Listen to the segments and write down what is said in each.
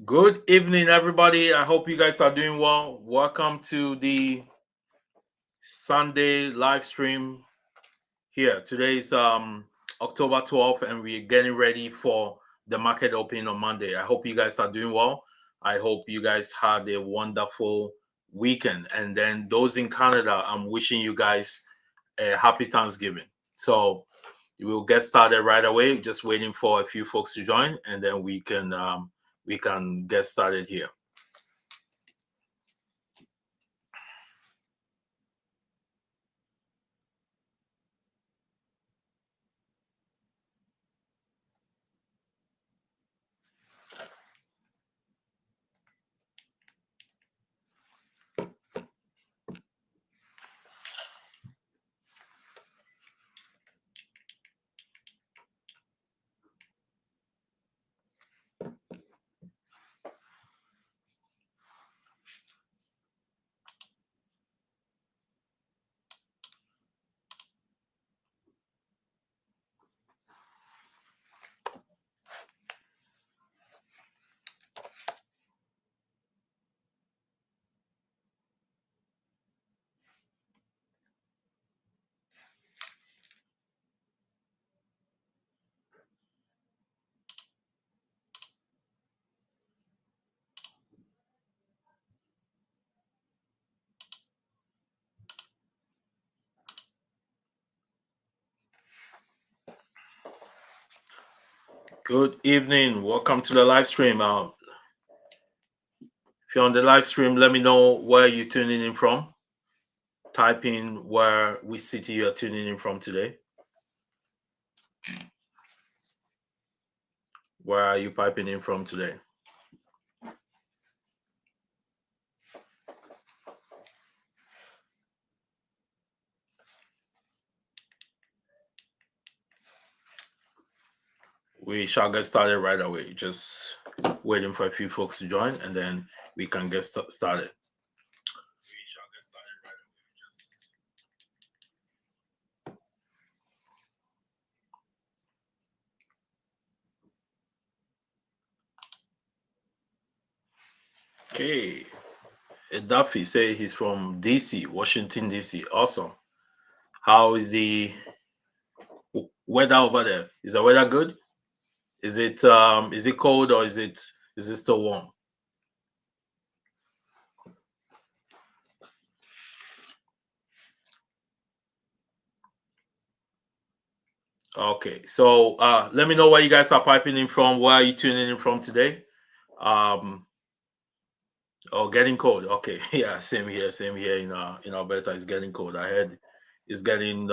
Good evening, everybody. I hope you guys are doing well. Welcome to the Sunday live stream here. Today is October 12th, and we're getting ready for the market opening on Monday. I hope you guys are doing well. I hope you guys had a wonderful weekend. And then those in Canada, I'm wishing you guys a happy Thanksgiving. So we'll get started right away. Just waiting for a few folks to join, and then we can get started here. Good evening. Welcome to the live stream. If you're on the live stream, let me know where you're tuning in from. Type in which city you're tuning in from today. Where are you piping in from today? We shall get started right away. Just waiting for a few folks to join, and then we can get started. Okay. Duffy say he's from DC, Washington, DC. Awesome. How is the weather over there? Is the weather good? Is it cold, or is it still warm? Okay, so let me know where you guys are piping in from. Where are you tuning in from today? Getting cold. Okay, yeah, same here. In Alberta, it's getting cold. I heard it's getting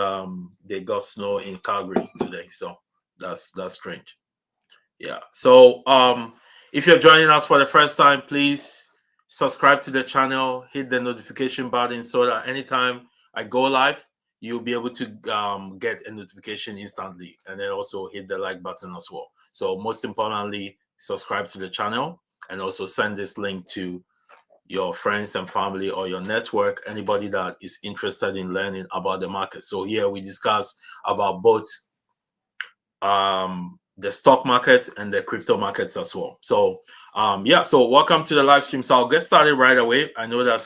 they got snow in Calgary today, so that's strange. Yeah. So if you're joining us for the first time, please subscribe to the channel, hit the notification button so that anytime I go live, you'll be able to get a notification instantly, and then also hit the like button as well. So most importantly, subscribe to the channel and also send this link to your friends and family or your network, anybody that is interested in learning about the market. So here we discuss about both the stock market and the crypto markets as well. So so welcome to the live stream. So I'll get started right away. I know that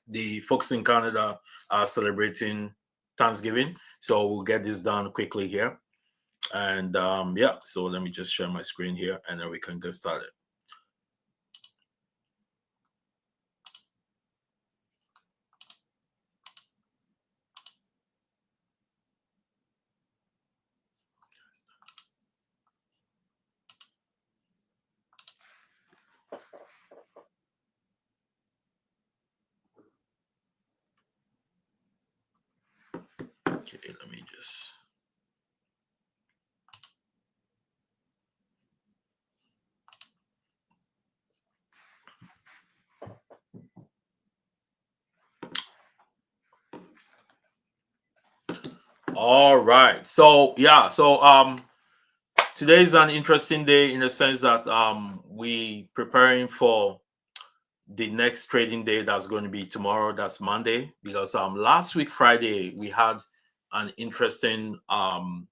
the folks in Canada are celebrating Thanksgiving, so we'll get this done quickly here. And so let me just share my screen here, and then we can get started. Okay, let me just. All right. So today is an interesting day in the sense that we preparing for the next trading day that's going to be tomorrow. That's Monday, because last week Friday we had an interesting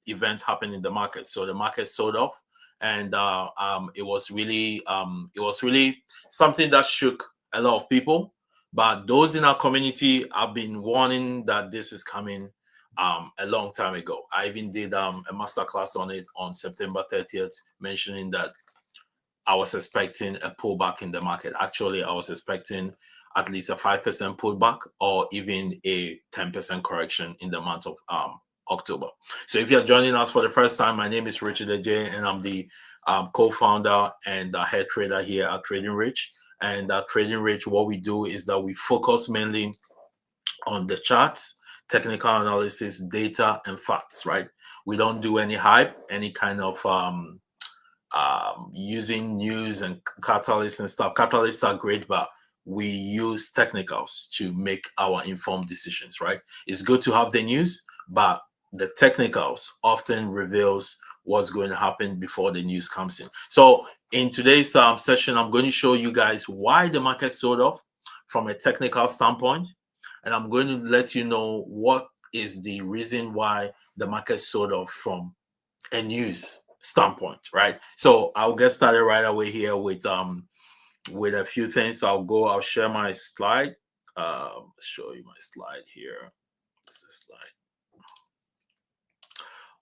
event happen in the market. So the market sold off, and it was really something that shook a lot of people. But those in our community have been warning that this is coming a long time ago. I even did a master class on it on September 30th, mentioning that I was expecting a pullback in the market. Actually, I was expecting at least a 5% pullback or even a 10% correction in the month of October. So if you're joining us for the first time, my name is Richard Ajay, and I'm the co-founder and head trader here at Trading Rich. And at Trading Rich, what we do is that we focus mainly on the charts, technical analysis, data, and facts, right? We don't do any hype, any kind of using news and catalysts and stuff. Catalysts are great, but we use technicals to make our informed decisions, right? It's good to have the news, but the technicals often reveals what's going to happen before the news comes in. So in today's session, I'm going to show you guys why the market sold off from a technical standpoint, and I'm going to let you know what is the reason why the market sold off from a news standpoint, right? So I'll get started right away here with a few things. So I'll share my slide. Show you my slide here. This slide.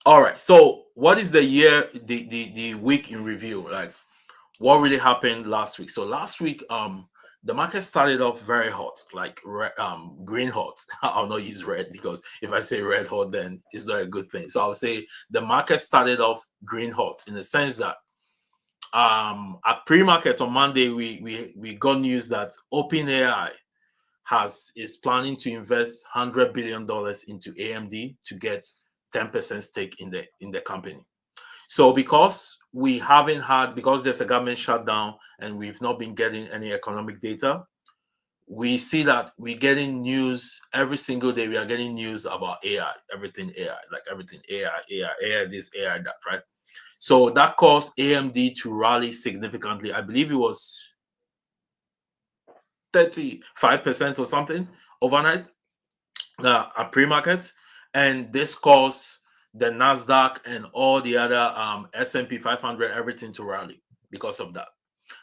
All right. So what is the week in review? Like what really happened last week? So last week, the market started off very hot, like green hot. I'll not use red because if I say red hot, then it's not a good thing. So I'll say the market started off green hot in the sense that at pre-market on Monday, we got news that OpenAI is planning to invest $100 billion into AMD to get 10% stake in the company. So because there's a government shutdown and we've not been getting any economic data, we see that we're getting news every single day. We are getting news about AI, everything AI, like everything AI this, AI that, right? So that caused AMD to rally significantly. I believe it was 35% or something overnight at pre-market, and this caused the Nasdaq and all the other S&P 500 everything to rally because of that.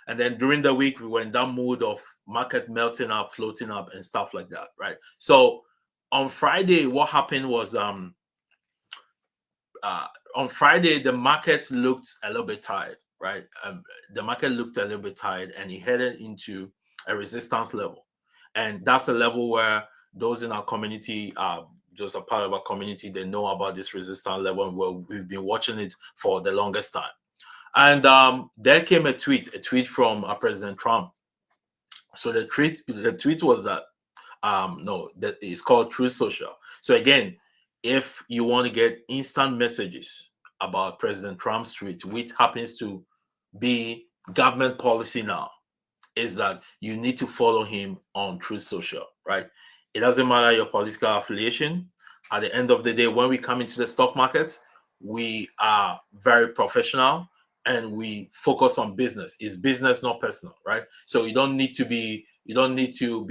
And then during the week we were in that mood of market melting up, floating up, and stuff like that, right? So on Friday, what happened was on Friday the market looked a little bit tired, right? The market looked a little bit tired, and it headed into a resistance level, and that's a level where those in our community, just a part of our community, they know about this resistance level, and we've been watching it for the longest time. And there came a tweet from President Trump. So the tweet was that that is called Truth Social. So again, if you want to get instant messages about President Trump's tweet, which happens to be government policy now, is that you need to follow him on Truth Social, right? It doesn't matter your political affiliation. At the end of the day, when we come into the stock market, we are very professional and we focus on business. It's business, not personal, right? So you don't need to be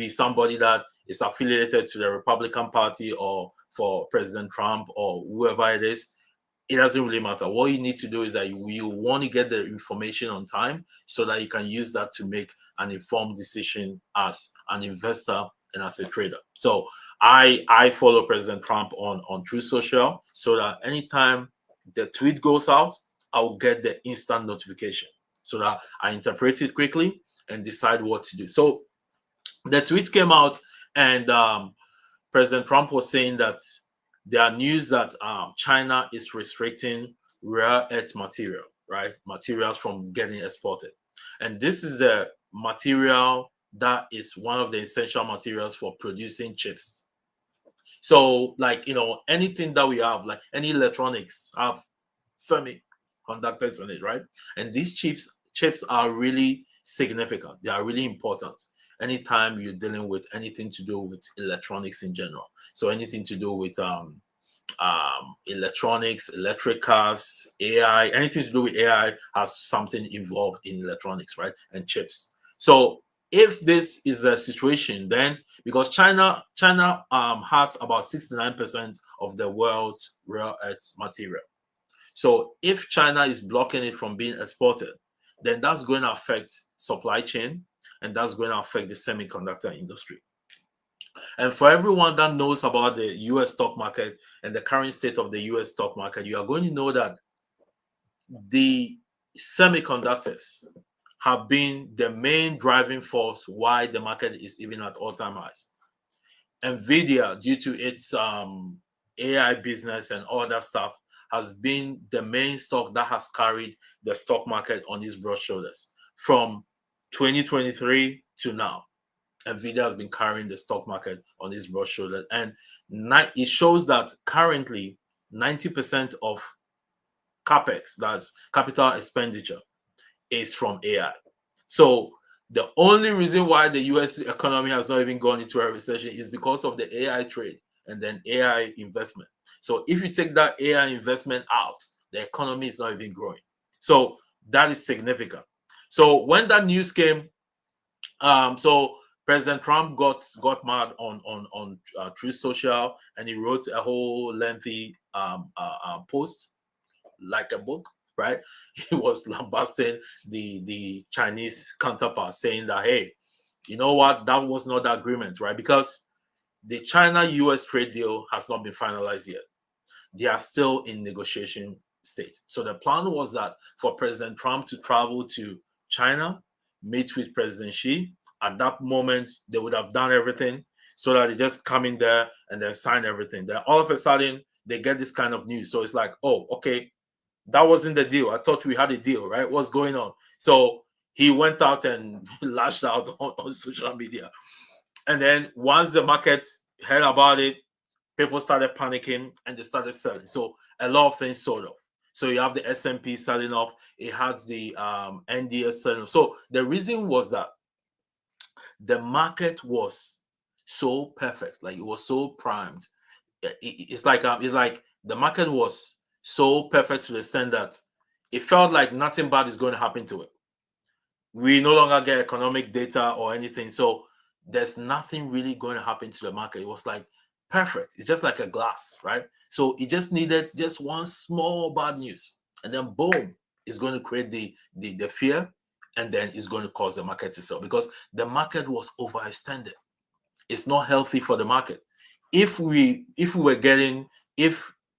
somebody that is affiliated to the Republican Party or for President Trump or whoever it is. It doesn't really matter. What you need to do is that you want to get the information on time so that you can use that to make an informed decision as an investor and as a trader. So I follow President Trump on Truth Social so that anytime the tweet goes out, I'll get the instant notification so that I interpret it quickly and decide what to do. So the tweet came out, and President Trump was saying that there are news that China is restricting rare earth material, right? Materials from getting exported. And this is the material that is one of the essential materials for producing chips. So, like, anything that we have, like any electronics, have semiconductors in it, right? And these chips are really significant. They are really important anytime you're dealing with anything to do with electronics in general. So anything to do with electronics, electric cars, AI, anything to do with AI has something involved in electronics, right? And chips. So if this is a situation, then because China has about 69% of the world's rare earth material. So if China is blocking it from being exported, then that's going to affect supply chain, and that's going to affect the semiconductor industry. And for everyone that knows about the US stock market and the current state of the US stock market, you are going to know that the semiconductors have been the main driving force why the market is even at all-time highs. Nvidia, due to its AI business and all that stuff, has been the main stock that has carried the stock market on its broad shoulders from 2023 to now. Nvidia has been carrying the stock market on its broad shoulders, and it shows that currently 90% of capex, that's capital expenditure, is from AI. So the only reason why the US economy has not even gone into a recession is because of the AI trade and then AI investment. So if you take that AI investment out, the economy is not even growing. So that is significant. So when that news came, so President Trump got mad on Truth Social, and he wrote a whole lengthy post, like a book, right? He was lambasting the Chinese counterpart, saying that, hey, you know what, that was not the agreement, right? Because the China-US trade deal has not been finalized yet. They are still in negotiation state. So the plan was that for President Trump to travel to China, meet with President Xi. At that moment, they would have done everything so that they just come in there and then sign everything. Then all of a sudden, they get this kind of news. So it's like, oh, okay, that wasn't the deal. I thought we had a deal, right? What's going on? So he went out and lashed out on social media. And then once the market heard about it, people started panicking and they started selling. So a lot of things sold off. So you have the S&P selling off. It has the NDS selling off. So the reason was that the market was so perfect, like it was so primed. It's like the market was so perfect to the extent that it felt like nothing bad is going to happen to it. We no longer get economic data or anything, so there's nothing really going to happen to the market. It was like perfect. It's just like a glass, right? So it just needed just one small bad news, and then boom, it's going to create the fear, and then it's going to cause the market to sell because the market was overextended. It's not healthy for the market. If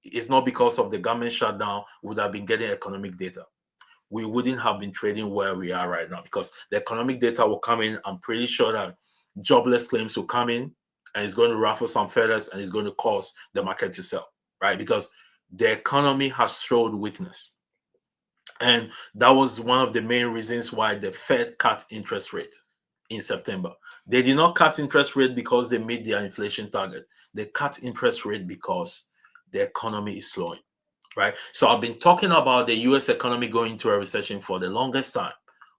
it's not because of the government shutdown, we would have been getting economic data. We wouldn't have been trading where we are right now because the economic data will come in. I'm pretty sure that jobless claims will come in and it's going to ruffle some feathers and it's going to cause the market to sell, right? Because the economy has showed weakness. And that was one of the main reasons why the Fed cut interest rate in September. They did not cut interest rate because they made their inflation target. They cut interest rate because the economy is slowing, right? So I've been talking about the US economy going into a recession for the longest time.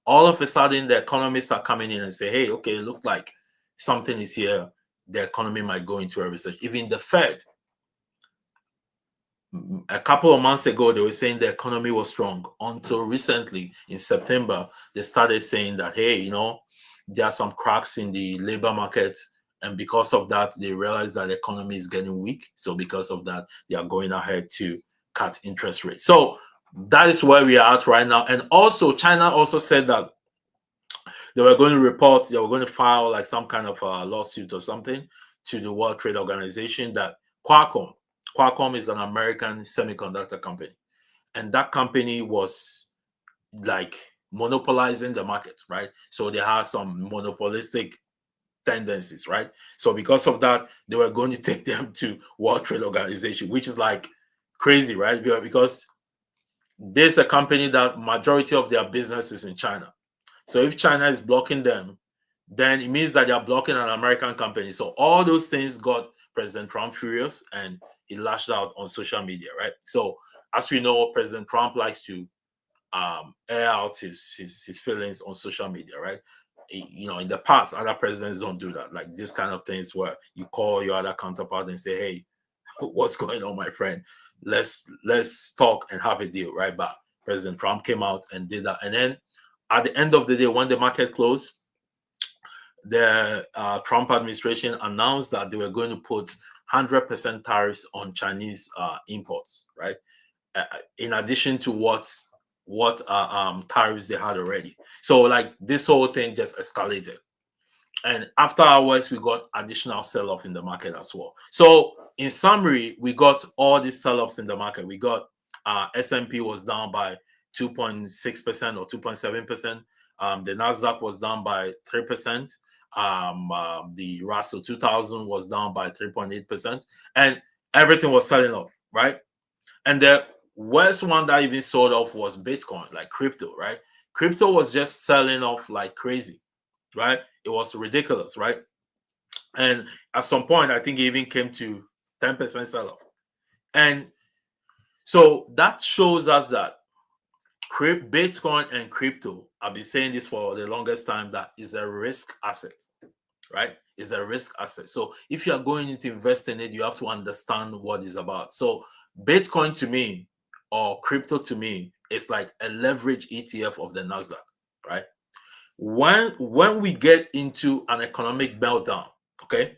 All of a sudden, the economists are coming in and say, hey, okay, it looks like something is here. The economy might go into a recession. Even the Fed, a couple of months ago, they were saying the economy was strong. Until recently, in September, they started saying that, hey, there are some cracks in the labor market. And because of that, they realized that the economy is getting weak. So because of that, they are going ahead to cut interest rates. So that is where we are at right now. And also, China also said that they were going to file like some kind of a lawsuit or something to the World Trade Organization that Qualcomm is an American semiconductor company. And that company was like monopolizing the market, right? So they had some monopolistic tendencies, right? So because of that, they were going to take them to World Trade Organization, which is like crazy, right? Because there's a company that majority of their business is in China. So if China is blocking them, then it means that they're blocking an American company. So all those things got President Trump furious and he lashed out on social media, right? So as we know, President Trump likes to air out his feelings on social media, right? In the past, other presidents don't do that. Like this kind of things where you call your other counterpart and say, hey, what's going on, my friend? Let's talk and have a deal, right? But President Trump came out and did that. And then at the end of the day, when the market closed, the Trump administration announced that they were going to put 100% tariffs on Chinese imports, right? in addition to what tariffs they had already. So like this whole thing just escalated. And after hours, we got additional sell-off in the market as well. So in summary, we got all these sell-offs in the market. We got S&P was down by 2.6% or 2.7%. The Nasdaq was down by 3%. The Russell 2000 was down by 3.8%, and everything was selling off, right? And the worst one that even sold off was Bitcoin, like crypto, right? Crypto was just selling off like crazy, right? It was ridiculous, right? And at some point, I think it even came to 10% sell off. And so that shows us that Bitcoin and crypto, I've been saying this for the longest time, that is a risk asset, right? It's a risk asset. So if you are going into invest in it, you have to understand what it's about. So Bitcoin to me, or crypto to me, is like a leverage ETF of the Nasdaq, right? When we get into an economic meltdown, okay,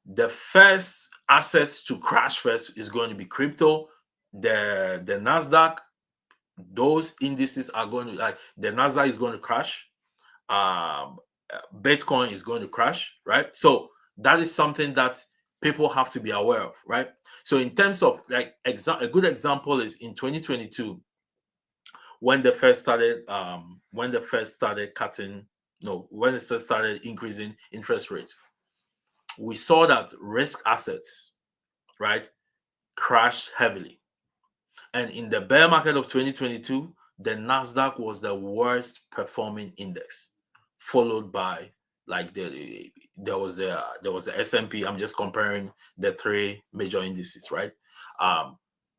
the first assets to crash first is going to be crypto. The Nasdaq, those indices are going to, like, the Nasdaq is going to crash. Bitcoin is going to crash, right? So that is something that people have to be aware of, right? So in terms of like a good example is in 2022 when they first started cutting, no, when it first started increasing interest rates, we saw that risk assets, right, crashed heavily. And in the bear market of 2022, the Nasdaq was the worst performing index, followed by like there was the S&P. I'm just comparing the three major indices, right?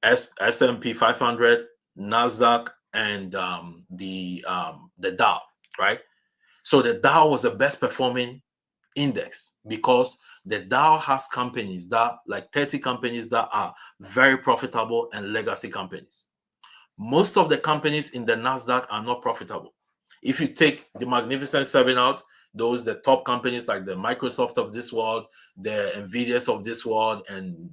S&P 500, Nasdaq, and the Dow, right? So the Dow was the best performing index because the Dow has companies that, like 30 companies that are very profitable and legacy companies. Most of the companies in the Nasdaq are not profitable. If you take the Magnificent Seven out, those the top companies like the Microsoft of this world, the Nvidias of this world, and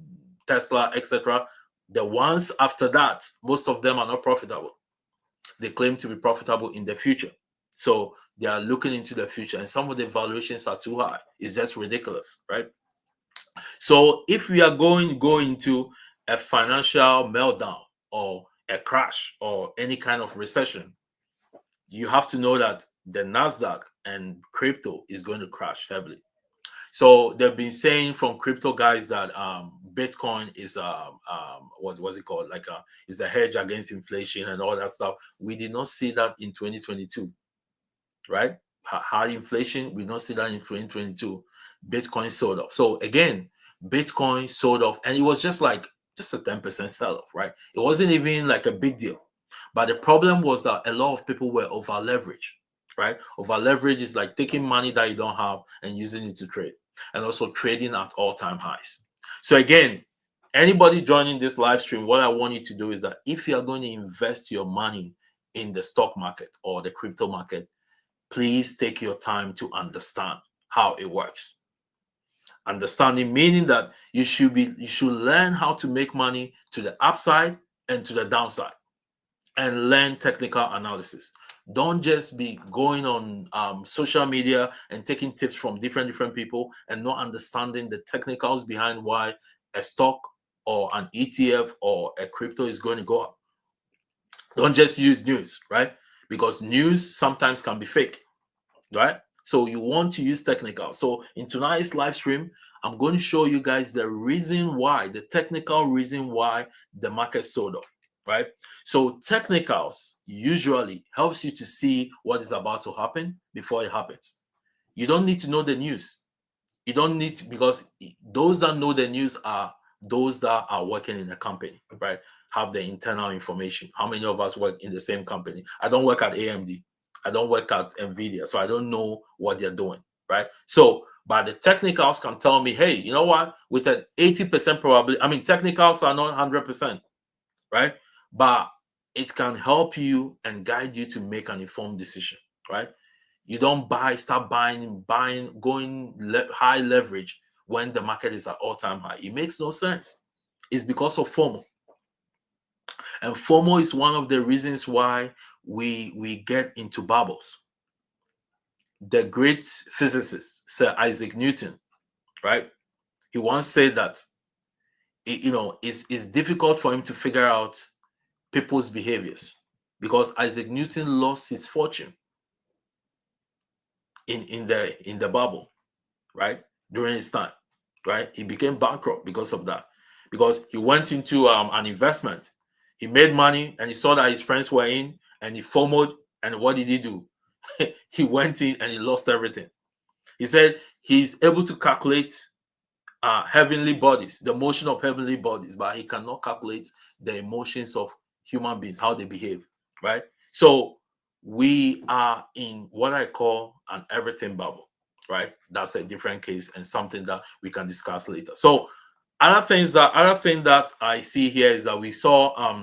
Tesla, etc. The ones after that, most of them are not profitable. They claim to be profitable in the future. So they are looking into the future, and some of the valuations are too high. It's just ridiculous, right? So if we are going into a financial meltdown or a crash or any kind of recession, you have to know that the Nasdaq and crypto is going to crash heavily. So they've been saying from crypto guys that Bitcoin is what's it called, like is a hedge against inflation and all that stuff. We did not see that in 2022, right? High inflation, we don't see that in 2022. Bitcoin sold off. So again, Bitcoin sold off, and it was just a 10% sell-off, right? It wasn't even like a big deal. But the problem was that a lot of people were over leveraged, right? Over leverage is like taking money that you don't have and using it to trade, and also trading at all-time highs. So again, anybody joining this live stream, what I want you to do is that if you are going to invest your money in the stock market or the crypto market, please take your time to understand how it works. Understanding meaning that you should learn how to make money to the upside and to the downside, and learn technical analysis. Don't just be going on social media and taking tips from different people and not understanding the technicals behind why a stock or an ETF or a crypto is going to go up. Don't just use news, right? Because news sometimes can be fake, right? So you want to use technical. So in tonight's live stream, I'm going to show you guys the reason why, the technical reason why the market sold off, right? So technicals usually helps you to see what is about to happen before it happens. You don't need to know the news. You don't need to, because those that know the news are those that are working in a company, right? Have the internal information. How many of us work in the same company? I don't work at AMD. I don't work at Nvidia, so I don't know what they're doing, right? So, but the technicals can tell me, hey, you know what? With an 80% probability, I mean, technicals are not 100%, right? But it can help you and guide you to make an informed decision, right? You don't start buying, going high leverage when the market is at all-time high. It makes no sense. It's because of FOMO. And FOMO is one of the reasons why we get into bubbles. The great physicist, Sir Isaac Newton, right? He once said that it's difficult for him to figure out people's behaviors because Isaac Newton lost his fortune in the bubble, right? During his time, right? He became bankrupt because of that. Because he went into an investment. He made money and he saw that his friends were in and he FOMO'd. And what did he do? He went in and he lost everything. He said he's able to calculate heavenly bodies, the motion of heavenly bodies, but he cannot calculate the emotions of human beings, how they behave, right? So we are in what I call an everything bubble, right? That's a different case and something that we can discuss later. So other thing that I see here is that we saw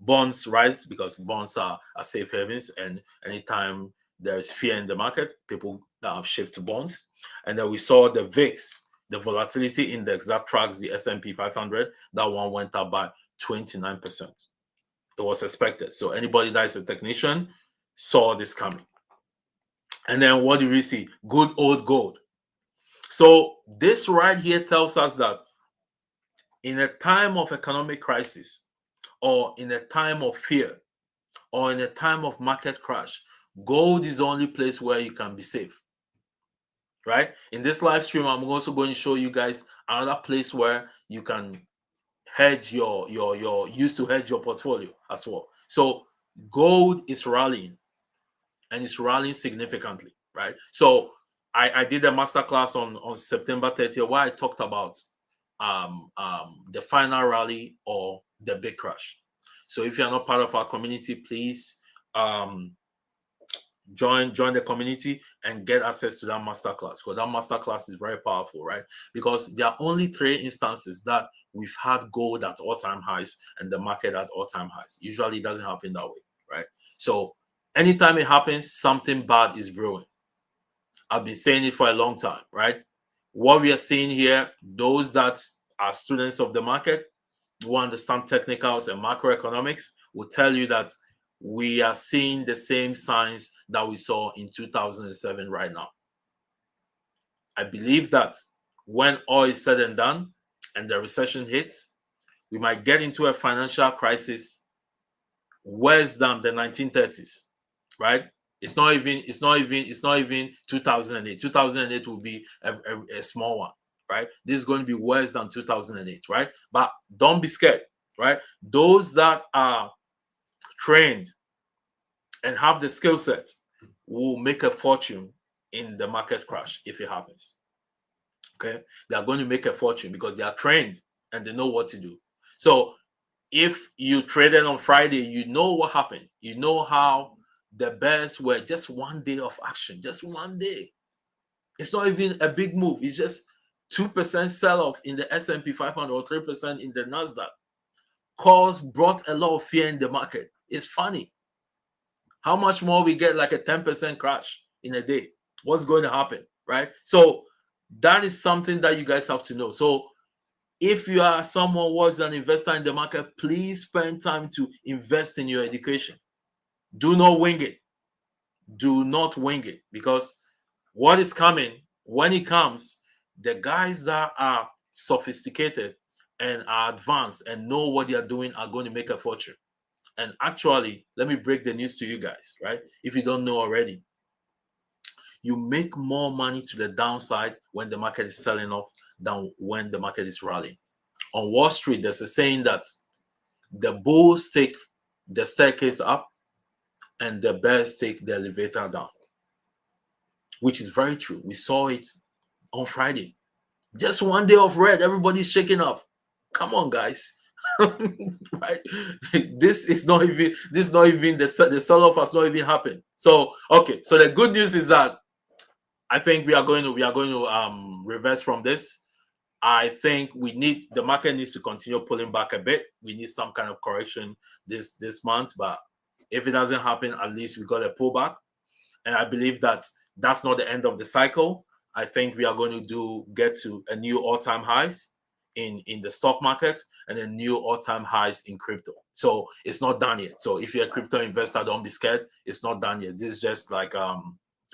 bonds rise because bonds are safe havens, and anytime there's fear in the market, people shift to bonds. And then we saw the VIX, the volatility index that tracks the S&P 500, that one went up by 29%. It was expected. So anybody that is a technician saw this coming. And then what do we see? Good old gold. So this right here tells us that in a time of economic crisis, or in a time of fear, or in a time of market crash, gold is the only place where you can be safe. Right? In this live stream, I'm also going to show you guys another place where you can hedge your used to hedge your portfolio as well. So gold is rallying, and it's rallying significantly, right? So I did a masterclass on September 30th where I talked about the final rally or the big crash. So if you're not part of our community, please join the community and get access to that masterclass, because that masterclass is very powerful, right? Because there are only 3 instances that we've had gold at all-time highs and the market at all-time highs. Usually it doesn't happen that way, right? So anytime it happens, something bad is brewing. I've been saying it for a long time, right? What we are seeing here, those that are students of the market who understand technicals and macroeconomics will tell you that we are seeing the same signs that we saw in 2007 right now. I believe that when all is said and done and the recession hits, we might get into a financial crisis worse than the 1930s, right? It's not even 2008. 2008 will be a small one, right? This is going to be worse than 2008, right? But don't be scared, right? Those that are trained and have the skill set will make a fortune in the market crash if it happens. Okay, they are going to make a fortune because they are trained and they know what to do. So if you traded on Friday, you know what happened. You know how the bears were just one day of action, just one day. It's not even a big move. It's just 2% sell-off in the S&P 500 or 3% in the Nasdaq. Brought a lot of fear in the market. It's funny. How much more we get like a 10% crash in a day? What's going to happen, right? So that is something that you guys have to know. So if you are someone who was an investor in the market, please spend time to invest in your education. Do not wing it. Do not wing it, because what is coming, when it comes, the guys that are sophisticated and are advanced and know what they are doing are going to make a fortune. And actually, let me break the news to you guys, right? If you don't know already, you make more money to the downside when the market is selling off than when the market is rallying. On Wall Street, there's a saying that the bulls take the staircase up and the bears take the elevator down, which is very true. We saw it on Friday. Just one day of red, everybody's shaking off. Come on, guys. Right? This is not even the sell-off has not even happened. So okay, so the good news is that I think we are going to reverse from this. I think the market needs to continue pulling back a bit. We need some kind of correction this month, but if it doesn't happen, at least we got a pullback. And I believe that that's not the end of the cycle. I think we are going to get to a new all-time highs. in the stock market, and then new all-time highs in crypto. So it's not done yet. So if you're a crypto investor, don't be scared. It's not done yet. This is just like a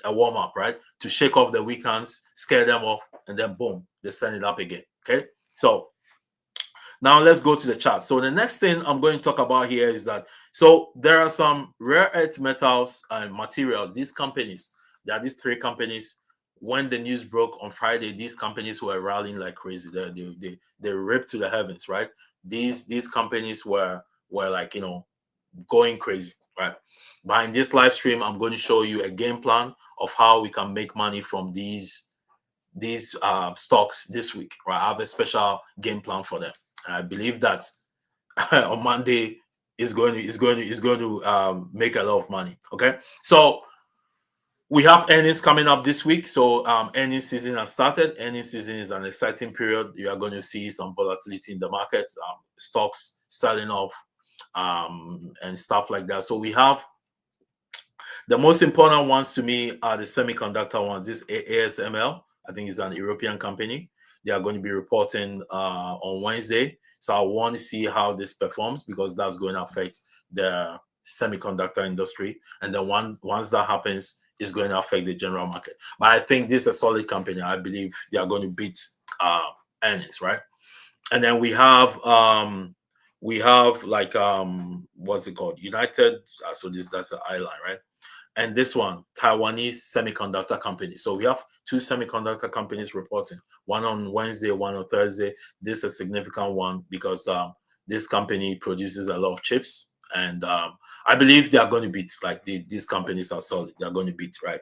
warm-up, right? To shake off the weak hands, scare them off, and then boom, they send it up again. Okay. So now let's go to the chart. So the next thing I'm going to talk about here is that, so there are some rare earth metals and materials. These companies, there are these three companies. When the news broke on Friday, these companies were rallying like crazy. They ripped to the heavens, right? These companies were like, you know, going crazy, right? But in this live stream, I'm going to show you a game plan of how we can make money from these stocks this week, right? I have a special game plan for them. And I believe that on Monday is going to make a lot of money. Okay, so we have earnings coming up this week. So earnings season has started. Earnings season is an exciting period. You are going to see some volatility in the market, stocks selling off, and stuff like that. So we have the most important ones to me are the semiconductor ones. This ASML, I think, is an European company. They are going to be reporting on Wednesday. So I want to see how this performs, because that's going to affect the semiconductor industry. And then once that happens, it's going to affect the general market. But I think this is a solid company. I believe they are going to beat earnings, right? And then we have like what's it called? United. So that's an island, right? And this one, Taiwanese semiconductor company. So we have two semiconductor companies reporting, one on Wednesday, one on Thursday. This is a significant one because this company produces a lot of chips, and I believe they are going to beat. Like these companies are solid; they are going to beat, right?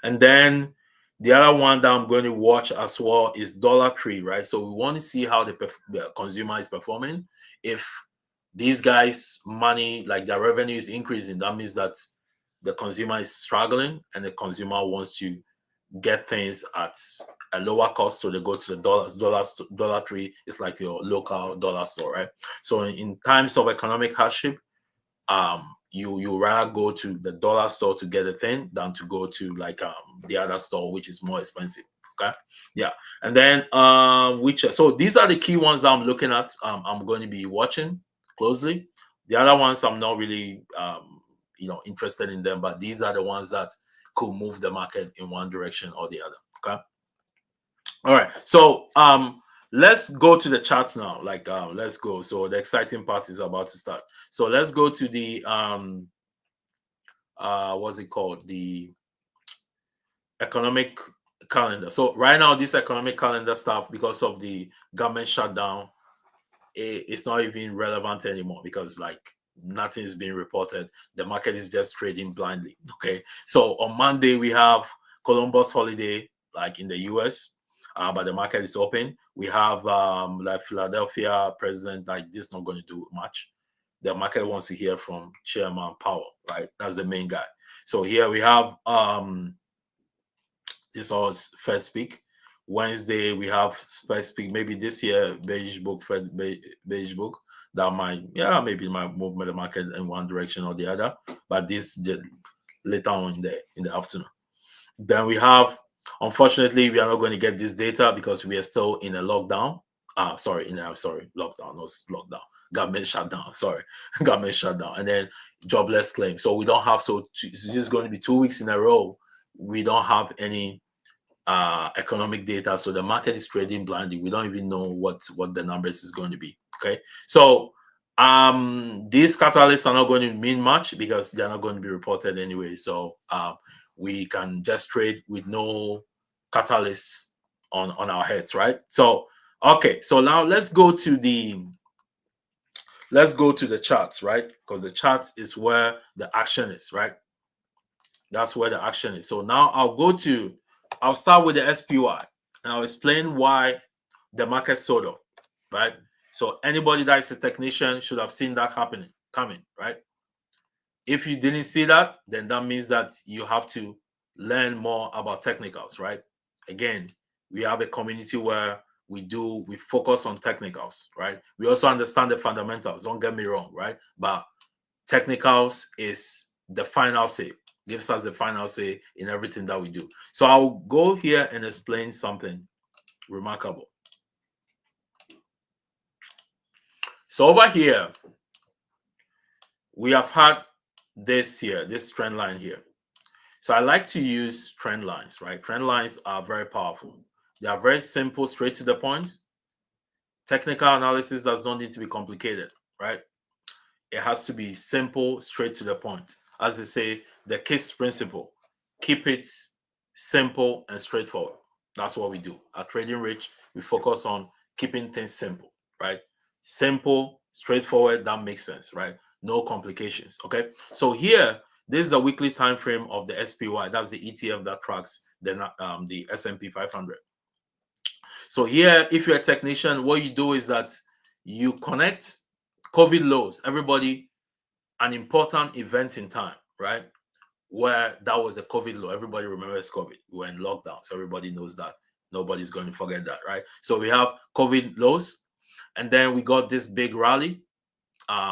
And then the other one that I'm going to watch as well is Dollar Tree, right? So we want to see how the consumer is performing. If these guys' money, like their revenue, is increasing, that means that the consumer is struggling and the consumer wants to get things at a lower cost, so they go to the Dollar Tree. It's like your local dollar store, right? So in times of economic hardship, you rather go to the dollar store to get a thing than to go to like the other store, which is more expensive. Okay, yeah. And then so these are the key ones that I'm looking at. I'm going to be watching closely. The other ones I'm not really interested in them, but these are the ones that could move the market in one direction or the other. Okay. All right. So let's go to the charts now. Like let's go. So the exciting part is about to start. So let's go to the what's it called? The economic calendar. So right now, this economic calendar stuff, because of the government shutdown, it's not even relevant anymore, because like nothing is being reported. The market is just trading blindly. Okay. So on Monday we have Columbus holiday, like in the US, but the market is open. We have like Philadelphia president, like this not going to do much. The market wants to hear from Chairman Powell, right? That's the main guy. So here we have this all Fed speak. Wednesday we have Fed speak. Maybe this year beige book, Fed beige book, that might maybe might move the market in one direction or the other. But this later on in the afternoon. Then we have, unfortunately, we are not going to get this data because we are still in a lockdown. Lockdown, not lockdown. Government shutdown. Sorry, government shutdown, and then jobless claim. So we don't have. So it's just going to be 2 weeks in a row. We don't have any economic data, so the market is trading blindly. We don't even know what the numbers is going to be. Okay, so these catalysts are not going to mean much because they're not going to be reported anyway. So we can just trade with no catalysts on our heads, right? So okay, so now let's go to the charts, right? Because the charts is where the action is, right? That's where the action is. So now I'll start with the SPY and I'll explain why the market sold off, right? So anybody that is a technician should have seen that coming, right? If you didn't see that, then that means that you have to learn more about technicals, right? Again, we have a community where we focus on technicals, right? We also understand the fundamentals, don't get me wrong, right? But technicals is the final say, gives us the final say in everything that we do. So I'll go here and explain something remarkable. So over here, we have had this here, this trend line here. So I like to use trend lines, right? Trend lines are very powerful. They are very simple, straight to the point. Technical analysis does not need to be complicated, right? It has to be simple, straight to the point. As they say, the KISS principle. Keep it simple and straightforward. That's what we do. At Trading Rich, we focus on keeping things simple, right? Simple, straightforward, that makes sense, right? No complications. Okay. So here, this is the weekly time frame of the SPY. That's the ETF that tracks the S&P 500. So here, if you're a technician, what you do is that you connect COVID lows. Everybody, an important event in time, right? Where that was a COVID low. Everybody remembers COVID. We were in lockdown, so everybody knows that. Nobody's going to forget that, right? So we have COVID lows, and then we got this big rally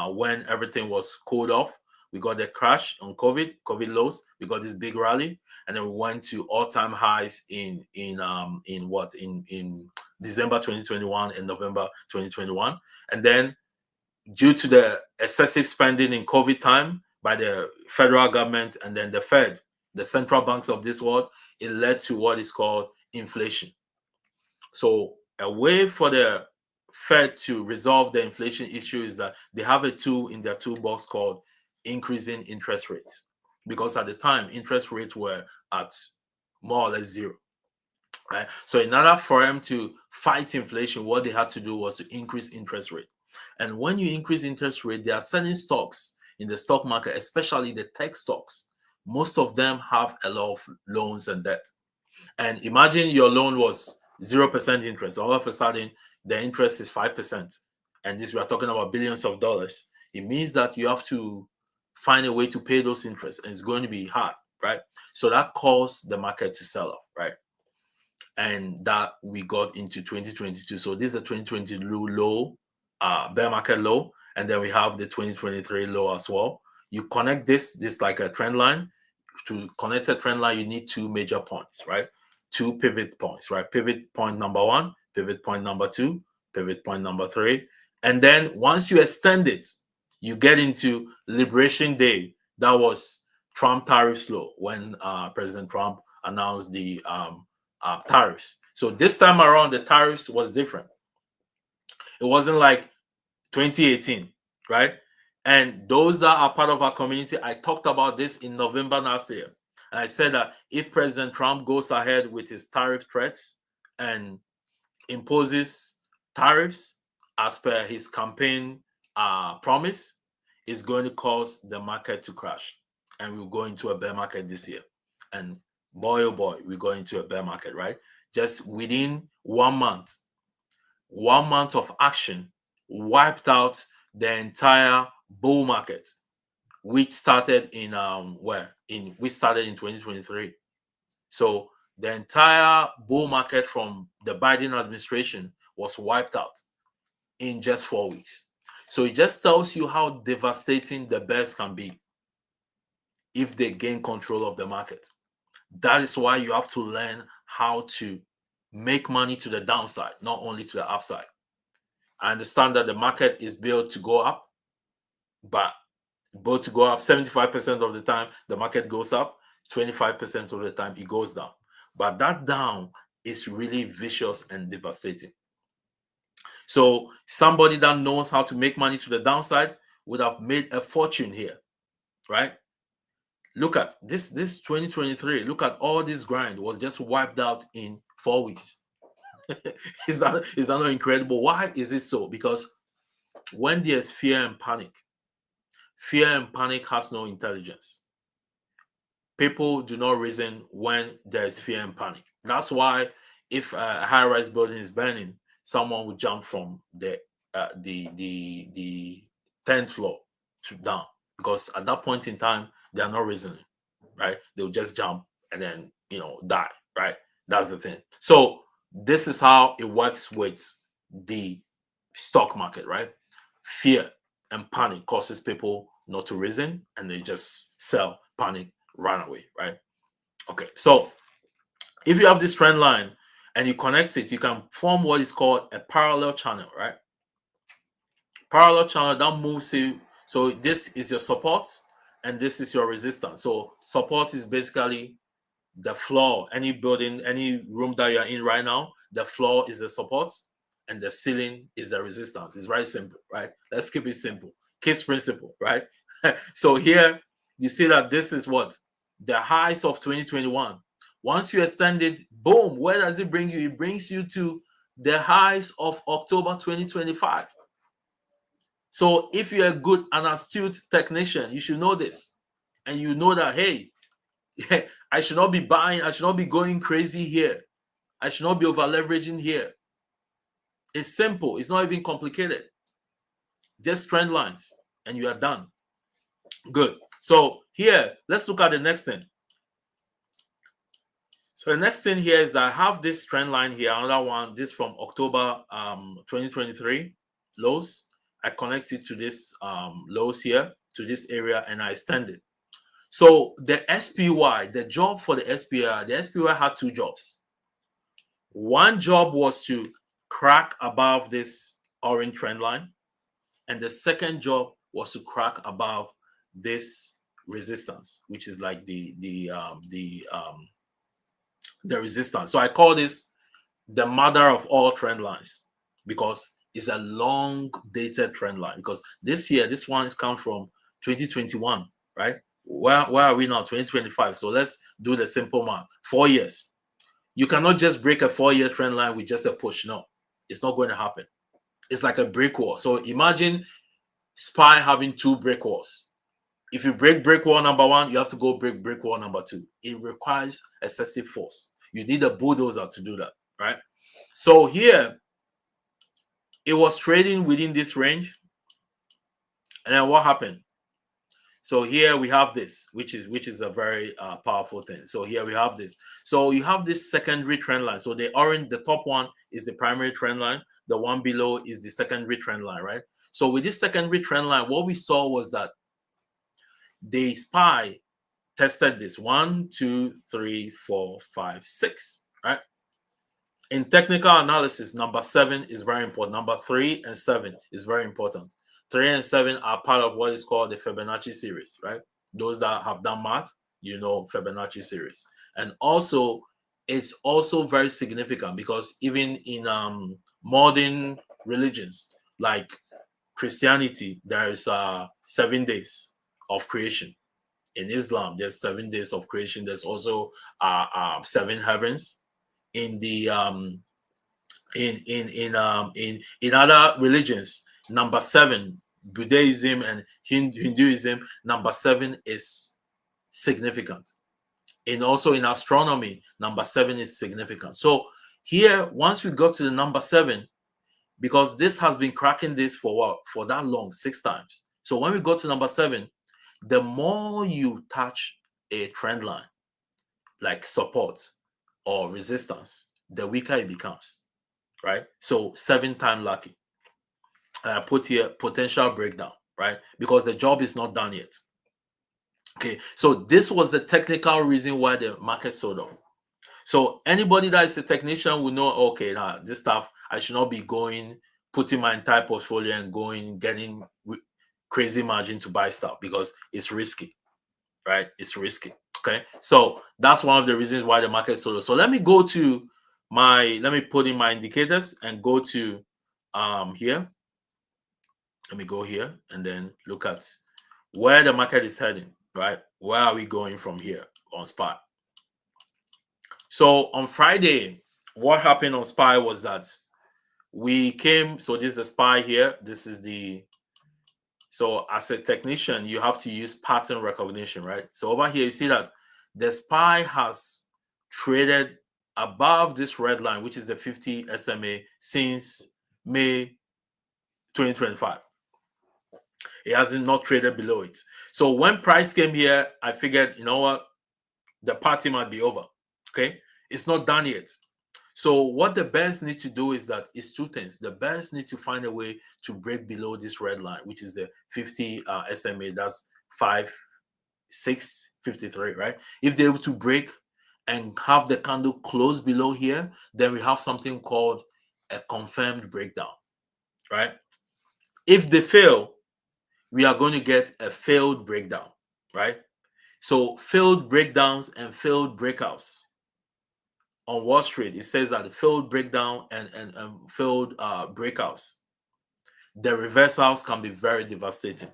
when everything was cooled off. We got the crash on COVID lows. We got this big rally, and then we went to all-time highs in December 2021 and November 2021, and then due to the excessive spending in COVID time by the federal government and then the Fed, the central banks of this world, it led to what is called inflation. So a way for the Fed to resolve the inflation issue is that they have a tool in their toolbox called increasing interest rates. Because at the time, interest rates were at more or less zero. Right. So in order for them to fight inflation, what they had to do was to increase interest rate. And when you increase interest rate, there are certain stocks in the stock market, especially the tech stocks. Most of them have a lot of loans and debt. And imagine your loan was 0% interest. All of a sudden, the interest is 5%. And this, we are talking about billions of dollars. It means that you have to find a way to pay those interests, and it's going to be hard, right? So that caused the market to sell off, right? And that we got into 2022. So this is a 2022 low, bear market low, and then we have the 2023 low as well. You connect this like a trend line. To connect a trend line, you need two major points, right? Two pivot points, right? Pivot point number one, pivot point number two, pivot point number three. And then once you extend it, you get into Liberation Day. That was Trump tariffs low when President Trump announced the tariffs. So this time around, the tariffs was different. It wasn't like 2018, right? And those that are part of our community, I talked about this in November last year. And I said that if President Trump goes ahead with his tariff threats and imposes tariffs as per his campaign promise, it's going to cause the market to crash. And we'll go into a bear market this year. And boy, oh boy, we go into a bear market, right? Just within 1 month, 1 month of action wiped out the entire bull market, which started in we started in 2023. So the entire bull market from the Biden administration was wiped out in just 4 weeks. So it just tells you how devastating the bears can be if they gain control of the market. That is why you have to learn how to make money to the downside, not only to the upside. I understand that the market is built to go up, but built to go up 75% of the time, the market goes up, 25% of the time, it goes down. But that down is really vicious and devastating. So somebody that knows how to make money to the downside would have made a fortune here, right? Look at this 2023. Look at all this grind was just wiped out in 4 weeks. Is that not incredible? Why is it so? Because when there's fear and panic has no intelligence. People do not reason when there's fear and panic. That's why if a high-rise building is burning, someone would jump from the 10th floor to down, because at that point in time they are not reasoning, right? They'll just jump and then die, right? That's the thing. So this is how it works with the stock market, right? Fear and panic causes people not to reason, and they just sell, panic, run away, right? Okay, so if you have this trend line and you connect it, you can form what is called a parallel channel, right? Parallel channel that moves you. So this is your support and this is your resistance. So support is basically the floor, any building, any room that you're in right now, the floor is the support and the ceiling is the resistance. It's very simple, right? Let's keep it simple. Case principle, right? So here you see that this is what the highs of 2021. Once you extend it, boom, where does it bring you? It brings you to the highs of October 2025. So if you're a good and astute technician, you should know this. And you know that, hey, I should not be buying, I should not be going crazy here. I should not be over leveraging here. It's simple, it's not even complicated. Just trend lines, and you are done. Good. So here, let's look at the next thing. So the next thing here is that I have this trend line here, another one, this from October 2023 lows. I connect it to this lows here, to this area, and I extend it. So the SPY, the job for the SPY had two jobs. One job was to crack above this orange trend line, and the second job was to crack above this resistance, which is like the resistance. So I call this the mother of all trend lines because it's a long dated trend line. Because this year, this one is come from 2021, right? Where are we now? 2025. So let's do the simple math. 4 years. You cannot just break a 4-year trend line with just a push. No, it's not going to happen. It's like a brick wall. So imagine SPY having two brick walls. If you break brick wall number one, you have to go break brick wall number two. It requires excessive force. You need a bulldozer to do that, right? So here, it was trading within this range. And then what happened? So here we have this, which is a very powerful thing. So here we have this. So you have this secondary trend line. So the orange, the top one is the primary trend line. The one below is the secondary trend line, right? So with this secondary trend line, what we saw was that the SPY tested this 1, 2, 3, 4, 5, 6, right? In technical analysis, number 7 is very important. Number 3 and 7 is very important. 3 and 7 are part of what is called the Fibonacci series, right? Those that have done math, you know Fibonacci series. And also, it's also very significant because even in modern religions like Christianity, there is 7 days of creation. In Islam, there's 7 days of creation. There's also 7 heavens. In the in other religions, number 7, Buddhism and Hinduism, number 7 is significant. And also in astronomy, number 7 is significant. So here, once we got to the number 7, because this has been cracking this for what? For that long, 6 times. So when we go to number 7, the more you touch a trend line, like support or resistance, the weaker it becomes, right? So 7 times lucky. I put here potential breakdown, right? Because the job is not done yet. Okay, so this was the technical reason why the market sold off. So anybody that is a technician will know, okay, now this stuff, I should not be going, putting my entire portfolio and going, getting crazy margin to buy stuff because it's risky, right? It's risky. Okay, so that's one of the reasons why the market sold off. So let me go to let me put in my indicators and go to here. Let me go here and then look at where the market is heading, right? Where are we going from here on SPY? So on Friday, what happened on SPY was that we came, so this is the SPY here. This is so as a technician, you have to use pattern recognition, right? So over here, you see that the SPY has traded above this red line, which is the 50 SMA, since May 2025. It hasn't not traded below it. So when price came here, I figured, you know what, the party might be over. Okay, it's not done yet. So what the bears need to do is two things. The bears need to find a way to break below this red line, which is the 50 SMA. That's 5,653, right? If they're able to break and have the candle close below here, then we have something called a confirmed breakdown, right? If they fail, we are going to get a failed breakdown, right? So failed breakdowns and failed breakouts on Wall Street, it says that the failed breakdown and failed breakouts, the reversals can be very devastating,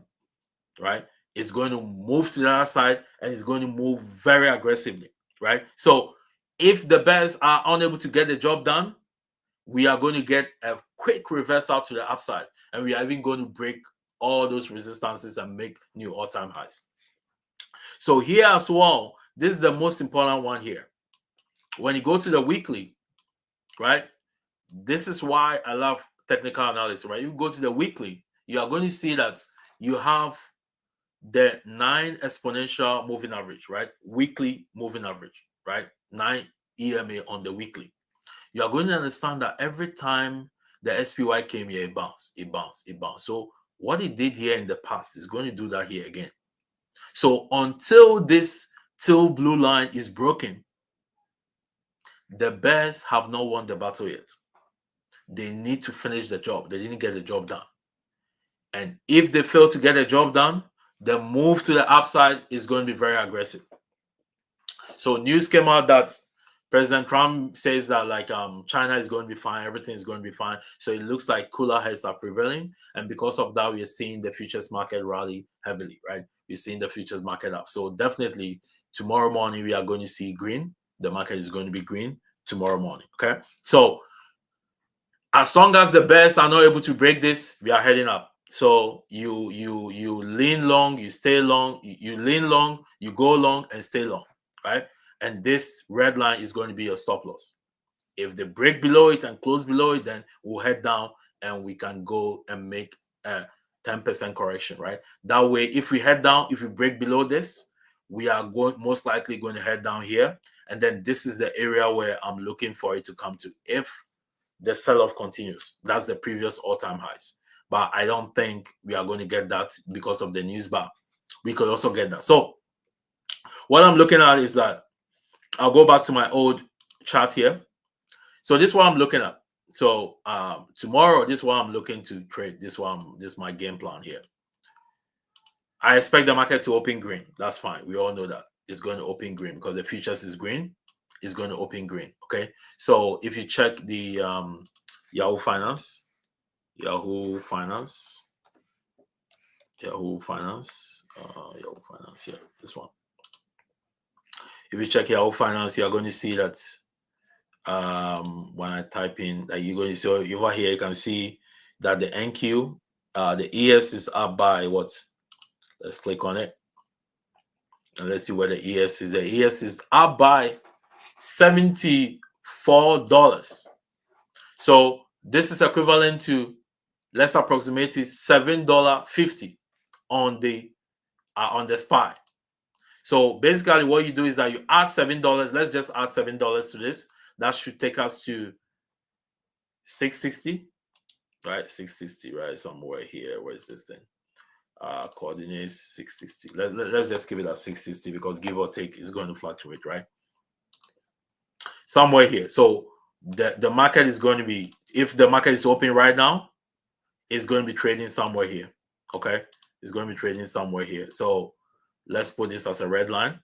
right? It's going to move to the other side and it's going to move very aggressively, right? So if the bears are unable to get the job done, we are going to get a quick reversal to the upside, and we are even going to break all those resistances and make new all-time highs. So here as well, this is the most important one here. When you go to the weekly, right? This is why I love technical analysis, right? You go to the weekly, you are going to see that you have the 9 exponential moving average, right? Weekly moving average, right? 9 EMA on the weekly. You are going to understand that every time the SPY came here, it bounced, it bounced, it bounced. So what it did here in the past is going to do that here again. So until this teal blue line is broken, the bears have not won the battle yet. They need to finish the job. They didn't get the job done. And if they fail to get the job done, the move to the upside is going to be very aggressive. So news came out that President Trump says that China is going to be fine, everything is going to be fine. So it looks like cooler heads are prevailing, and because of that, we are seeing the futures market rally heavily, right? We're seeing the futures market up. So definitely tomorrow morning we are going to see green. The market is going to be green tomorrow morning. Okay, so as long as the bears are not able to break this, we are heading up. So you lean long, you stay long, you lean long, you go long and stay long, right? And this red line is going to be your stop loss. If they break below it and close below it, then we'll head down and we can go and make a 10% correction, right? That way, if we head down, if we break below this, we are most likely going to head down here. And then this is the area where I'm looking for it to come to. If the sell-off continues, that's the previous all-time highs. But I don't think we are going to get that because of the news bar. We could also get that. So what I'm looking at is that I'll go back to my old chart here. So this is what I'm looking at. So tomorrow, this is what I'm looking to trade. This is my game plan here. I expect the market to open green. That's fine. We all know that it's going to open green because the futures is green. It's going to open green. Okay. So if you check the Yahoo Finance, yeah, this one. If you check Yahoo Finance, you're going to see that when I type in, that you're going to see over here, you can see that the NQ, the ES is up by what? Let's click on it. And let's see where the ES is. The ES is up by $74. So this is equivalent to, let's approximate it, $7.50 on the SPY. So basically what you do is that you add $7. Let's just add $7 to this. That should take us to 660, right? 660, right? Somewhere here. Where is this thing? Coordinates 660. Let's just give it at 660 because give or take is going to fluctuate, right? Somewhere here. So the market is going to be, if the market is open right now, it's going to be trading somewhere here. Okay, it's going to be trading somewhere here. So let's put this as a red line.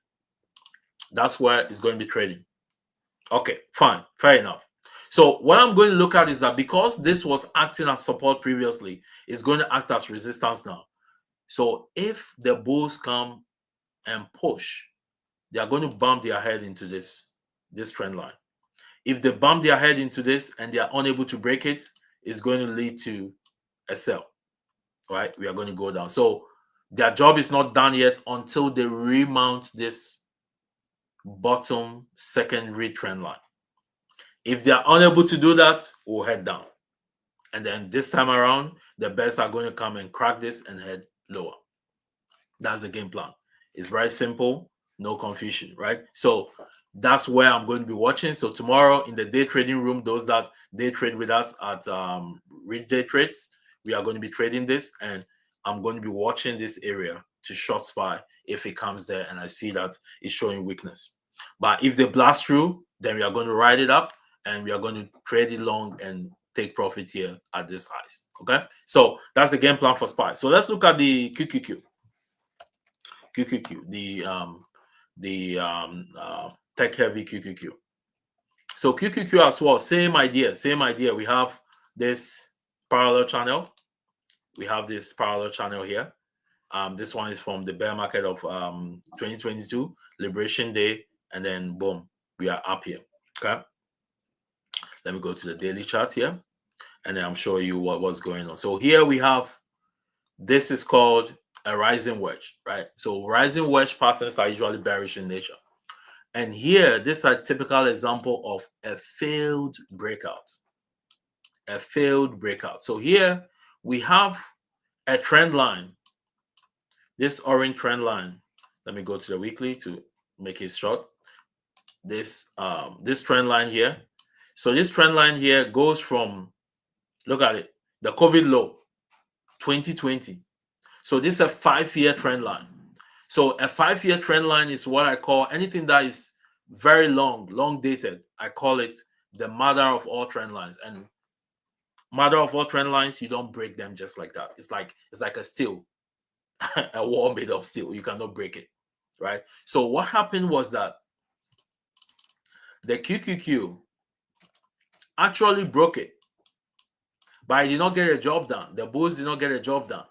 That's where it's going to be trading. Okay, fine, fair enough. So what I'm going to look at is that because this was acting as support previously, it's going to act as resistance now. So if the bulls come and push, they are going to bump their head into this trend line. If they bump their head into this and they are unable to break it, it's going to lead to a sell, right? We are going to go down. So their job is not done yet until they remount this bottom secondary trend line. If they are unable to do that, we'll head down. And then this time around, the bears are going to come and crack this and head lower. That's the game plan. It's very simple, no confusion, right? So that's where I'm going to be watching. So tomorrow in the day trading room, those that day trade with us at Rich Day Trades, we are going to be trading this, and I'm going to be watching this area to short SPY if it comes there and I see that it's showing weakness. But if they blast through, then we are going to ride it up and we are going to trade it long and take profit here at this highs. Okay, so that's the game plan for SPY. So let's look at the QQQ, the tech heavy QQQ. So QQQ as well, same idea. We have this parallel channel. We have this parallel channel here. This one is from the bear market of 2022, Liberation Day, and then boom, we are up here. Okay, let me go to the daily chart here, and then I'm showing you what's going on. So here we have, this is called a rising wedge, right? So rising wedge patterns are usually bearish in nature. And here, this is a typical example of a failed breakout. A failed breakout. So here we have a trend line. This orange trend line. Let me go to the weekly to make it short. This trend line here. So this trend line here goes from, look at it, the COVID low, 2020. So this is a 5-year trend line. So a 5-year trend line is what I call anything that is very long dated. I call it the mother of all trend lines. And mother of all trend lines, you don't break them just like that. It's like a steel, a wall made of steel. You cannot break it, right? So what happened was that the QQQ actually broke it, but it did not get a job done. The bulls did not get a job done.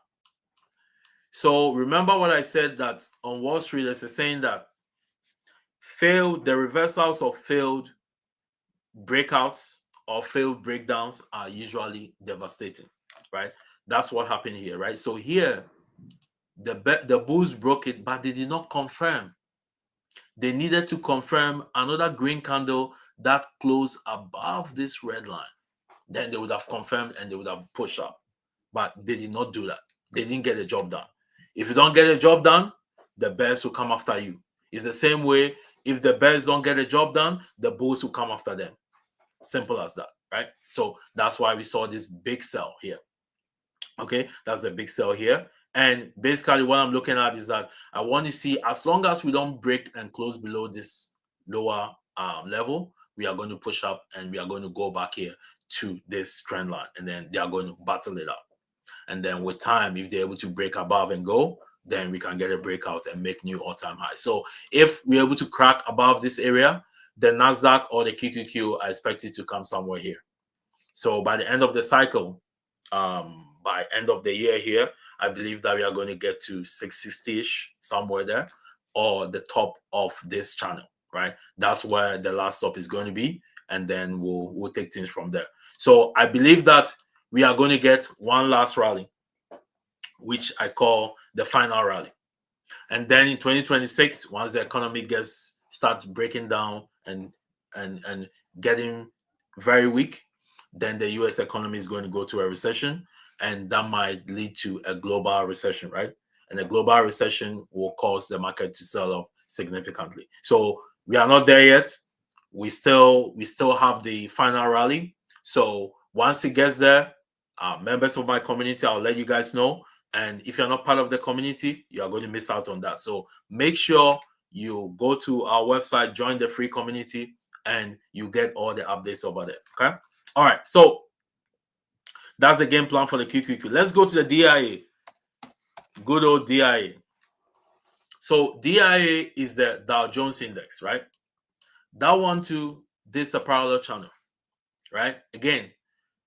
So remember what I said, that on Wall Street, there's a saying that the reversals of failed breakouts or failed breakdowns are usually devastating, right? That's what happened here, right? So here, the bulls broke it, but they did not confirm. They needed to confirm another green candle that closed above this red line. Then they would have confirmed and they would have pushed up. But they did not do that. They didn't get the job done. If you don't get a job done, the bears will come after you. It's the same way. If the bears don't get a job done, the bulls will come after them. Simple as that, right? So that's why we saw this big sell here. Okay, that's the big sell here. And basically what I'm looking at is that I want to see, as long as we don't break and close below this lower level, we are going to push up and we are going to go back here to this trend line, and then they are going to battle it out. And then with time, if they're able to break above and go, then we can get a breakout and make new all-time high. So if we're able to crack above this area, the NASDAQ or the QQQ are expected to come somewhere here. So by the end of the cycle, by end of the year here, I believe that we are going to get to 660-ish, somewhere there, or the top of this channel, right? That's where the last stop is going to be, and then we'll take things from there. So I believe that we are going to get one last rally, which I call the final rally. And then in 2026, once the economy starts breaking down and getting very weak, then the US economy is going to go to a recession, and that might lead to a global recession, right? And a global recession will cause the market to sell off significantly. So we are not there yet. We still have the final rally. So once it gets there, members of my community, I'll let you guys know. And if you're not part of the community, you are going to miss out on that. So make sure you go to our website, join the free community, and you get all the updates over there. Okay. All right. So that's the game plan for the QQQ. Let's go to the DIA. Good old DIA. So DIA is the Dow Jones Index, right? That one too, this is a parallel channel, right? Again,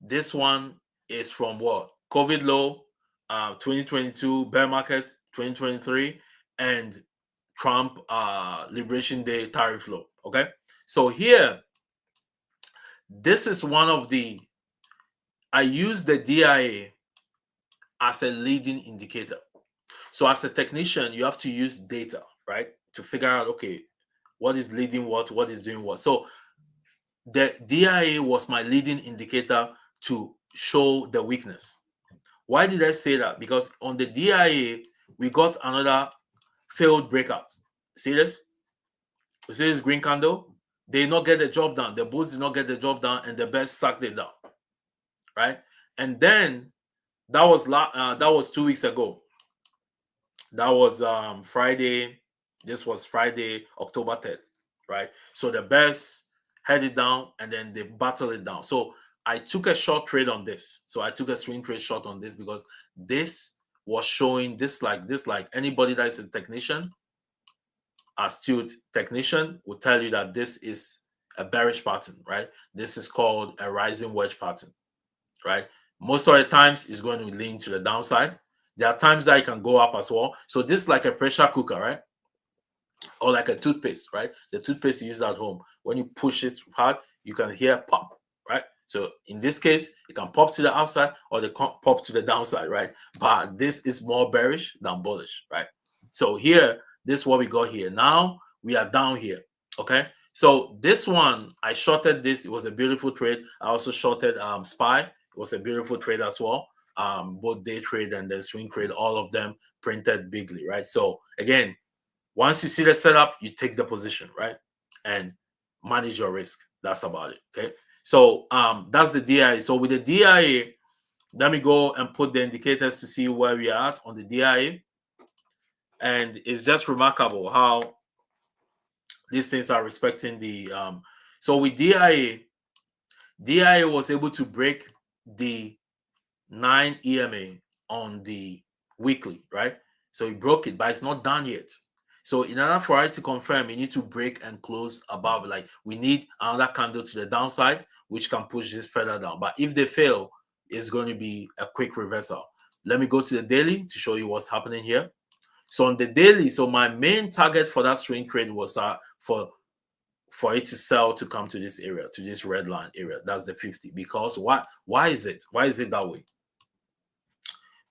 this one is from what? COVID low, 2022, bear market, 2023, and Trump Liberation Day tariff low. Okay. So here, this is one of the, I use the DIA as a leading indicator. So as a technician, you have to use data, right? To figure out, okay, what is leading what is doing what. So the DIA was my leading indicator to show the weakness. Why did I say that? Because on the DIA, we got another failed breakout. See this? You see this green candle? They did not get the job done. The bulls did not get the job done, and the bears sucked it down, right? And then that was 2 weeks ago. That was Friday. This was Friday, October 3rd, right? So the bears headed down and then they battled it down. So I took a short trade on this. So I took a swing trade short on this because this was showing this like anybody that is a technician, astute technician will tell you that this is a bearish pattern, right? This is called a rising wedge pattern, right? Most of the times it's going to lean to the downside. There are times that it can go up as well. So this is like a pressure cooker, right? Or like a toothpaste, right? The toothpaste you use at home. When you push it hard, you can hear pop, right? So in this case, it can pop to the outside or they can pop to the downside, right? But this is more bearish than bullish, right? So here, this is what we got here. Now we are down here, okay? So this one, I shorted this. It was a beautiful trade. I also shorted SPY. It was a beautiful trade as well. Both day trade and then swing trade, all of them printed bigly, right? So again, once you see the setup, you take the position, right? And manage your risk. That's about it. Okay. So that's the DIA. So with the DIA, let me go and put the indicators to see where we are at on the DIA. And it's just remarkable how these things are respecting the so with DIA was able to break the 9 EMA on the weekly, right? So it broke it, but it's not done yet. So in order for it to confirm, you need to break and close above. Like we need another candle to the downside, which can push this further down. But if they fail, it's going to be a quick reversal. Let me go to the daily to show you what's happening here. So on the daily, so my main target for that swing trade was for it to sell to come to this area, to this red line area. That's the 50. Because why is it? Why is it that way?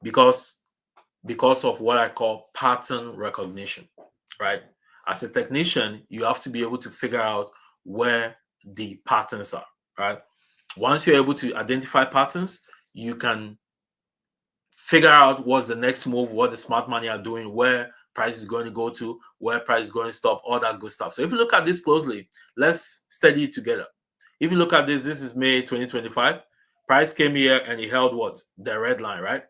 Because of what I call pattern recognition, right? As a technician, you have to be able to figure out where the patterns are, right? Once you're able to identify patterns, you can figure out what's the next move, what the smart money are doing, where price is going to go to, where price is going to stop, all that good stuff. So if you look at this closely, let's study it together. If you look at this, this is May 2025. Price came here and it held what? The red line, right?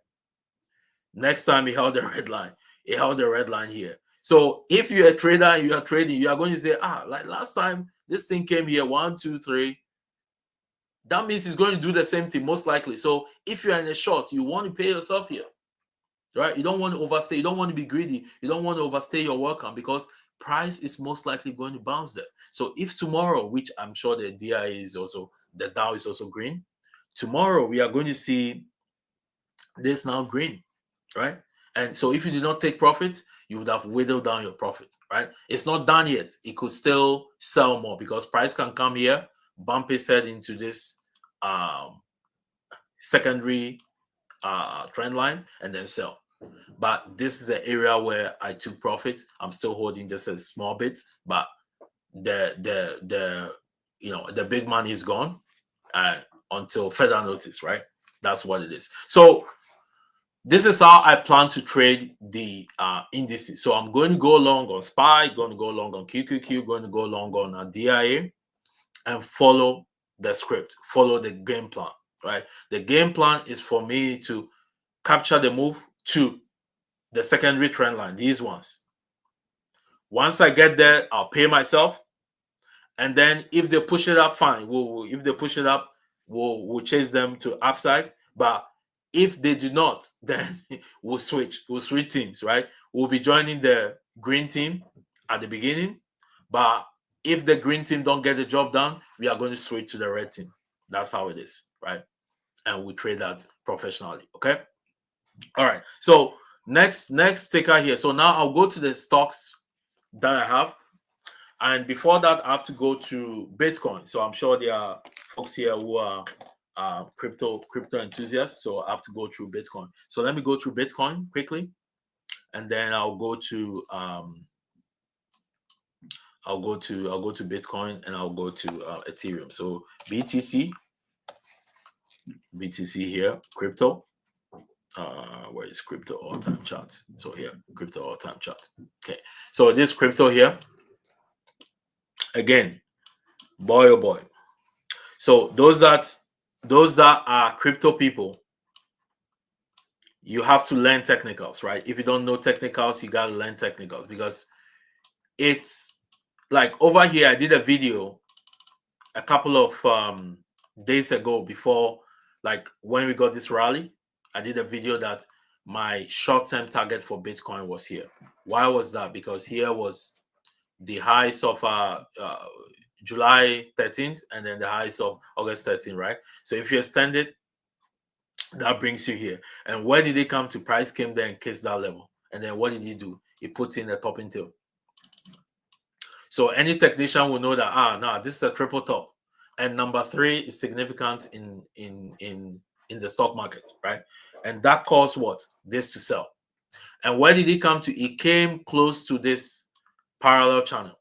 Next time he held the red line. He held the red line here. So if you're a trader and you are trading, you are going to say, like last time, this thing came here, 1, 2, 3. That means it's going to do the same thing, most likely. So if you're in a short, you want to pay yourself here, right? You don't want to overstay. You don't want to be greedy. You don't want to overstay your welcome because price is most likely going to bounce there. So if tomorrow, which I'm sure the DIA is also, the Dow is also green, tomorrow we are going to see this now green, right? And so if you did not take profit, you would have whittled down your profit, right? It's not done yet. It could still sell more because price can come here, bump its head into this secondary trend line and then sell. But this is the area where I took profit. I'm still holding just a small bit, but the big money is gone until further notice, right? That's what it is. So this is how I plan to trade the indices. So I'm going to go long on SPY, going to go long on QQQ, going to go long on DIA, and follow the script, follow the game plan, right? The game plan is for me to capture the move to the secondary trend line, these ones. Once I get there, I'll pay myself. And then if they push it up, fine. If they push it up, we'll chase them to upside. But if they do not, then we'll switch teams, right? We'll be joining the green team at the beginning. But if the green team don't get the job done, we are going to switch to the red team. That's how it is, right? And we trade that professionally, okay? All right. So next ticker here. So now I'll go to the stocks that I have. And before that, I have to go to Bitcoin. So I'm sure there are folks here who are crypto enthusiasts. So I have to go through Bitcoin. So let me go through Bitcoin quickly, and then I'll go to Bitcoin and I'll go to Ethereum. So BTC here, crypto. Where is crypto all-time chart? So here, crypto all-time chart. Okay. So this crypto here. Again, boy oh boy. So those that are crypto people, you have to learn technicals, right? If you don't know technicals, you gotta learn technicals because it's like over here. I did a video a couple of days ago, before, like when we got this rally, I did a video that my short-term target for Bitcoin was here. Why was that? Because here was the highs of July 13th and then the highs of August 13th, right? So if you extend it, that brings you here. And where did it come to? Price came there and kissed that level. And then what did he do? He put in a topping tail. So any technician will know that no, this is a triple top. And number 3 is significant in the stock market, right? And that caused what? This to sell. And where did it come to? It came close to this parallel channel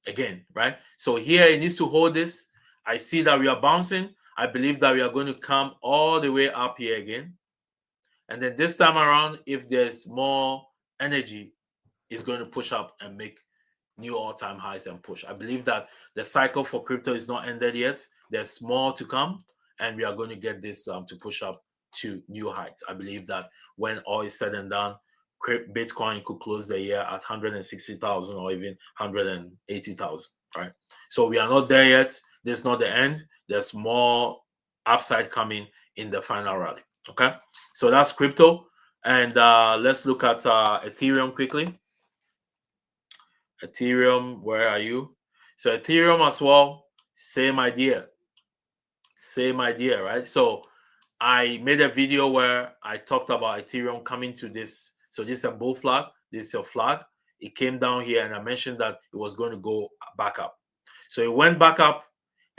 again, right? So here it needs to hold this. I see that we are bouncing. I believe that we are going to come all the way up here again. And then this time around, if there's more energy, it's going to push up and make new all-time highs and push. I believe that the cycle for crypto is not ended yet. There's more to come, and we are going to get this to push up to new heights. I believe that when all is said and done, Bitcoin could close the year at 160,000 or even 180,000, right? So we are not there yet. This is not the end. There's more upside coming in the final rally, okay? So that's crypto. And let's look at Ethereum quickly. Ethereum, where are you? So Ethereum as well, same idea, right? So I made a video where I talked about Ethereum coming to this. So this is a bull flag. This is your flag. It came down here, and I mentioned that it was going to go back up. So it went back up.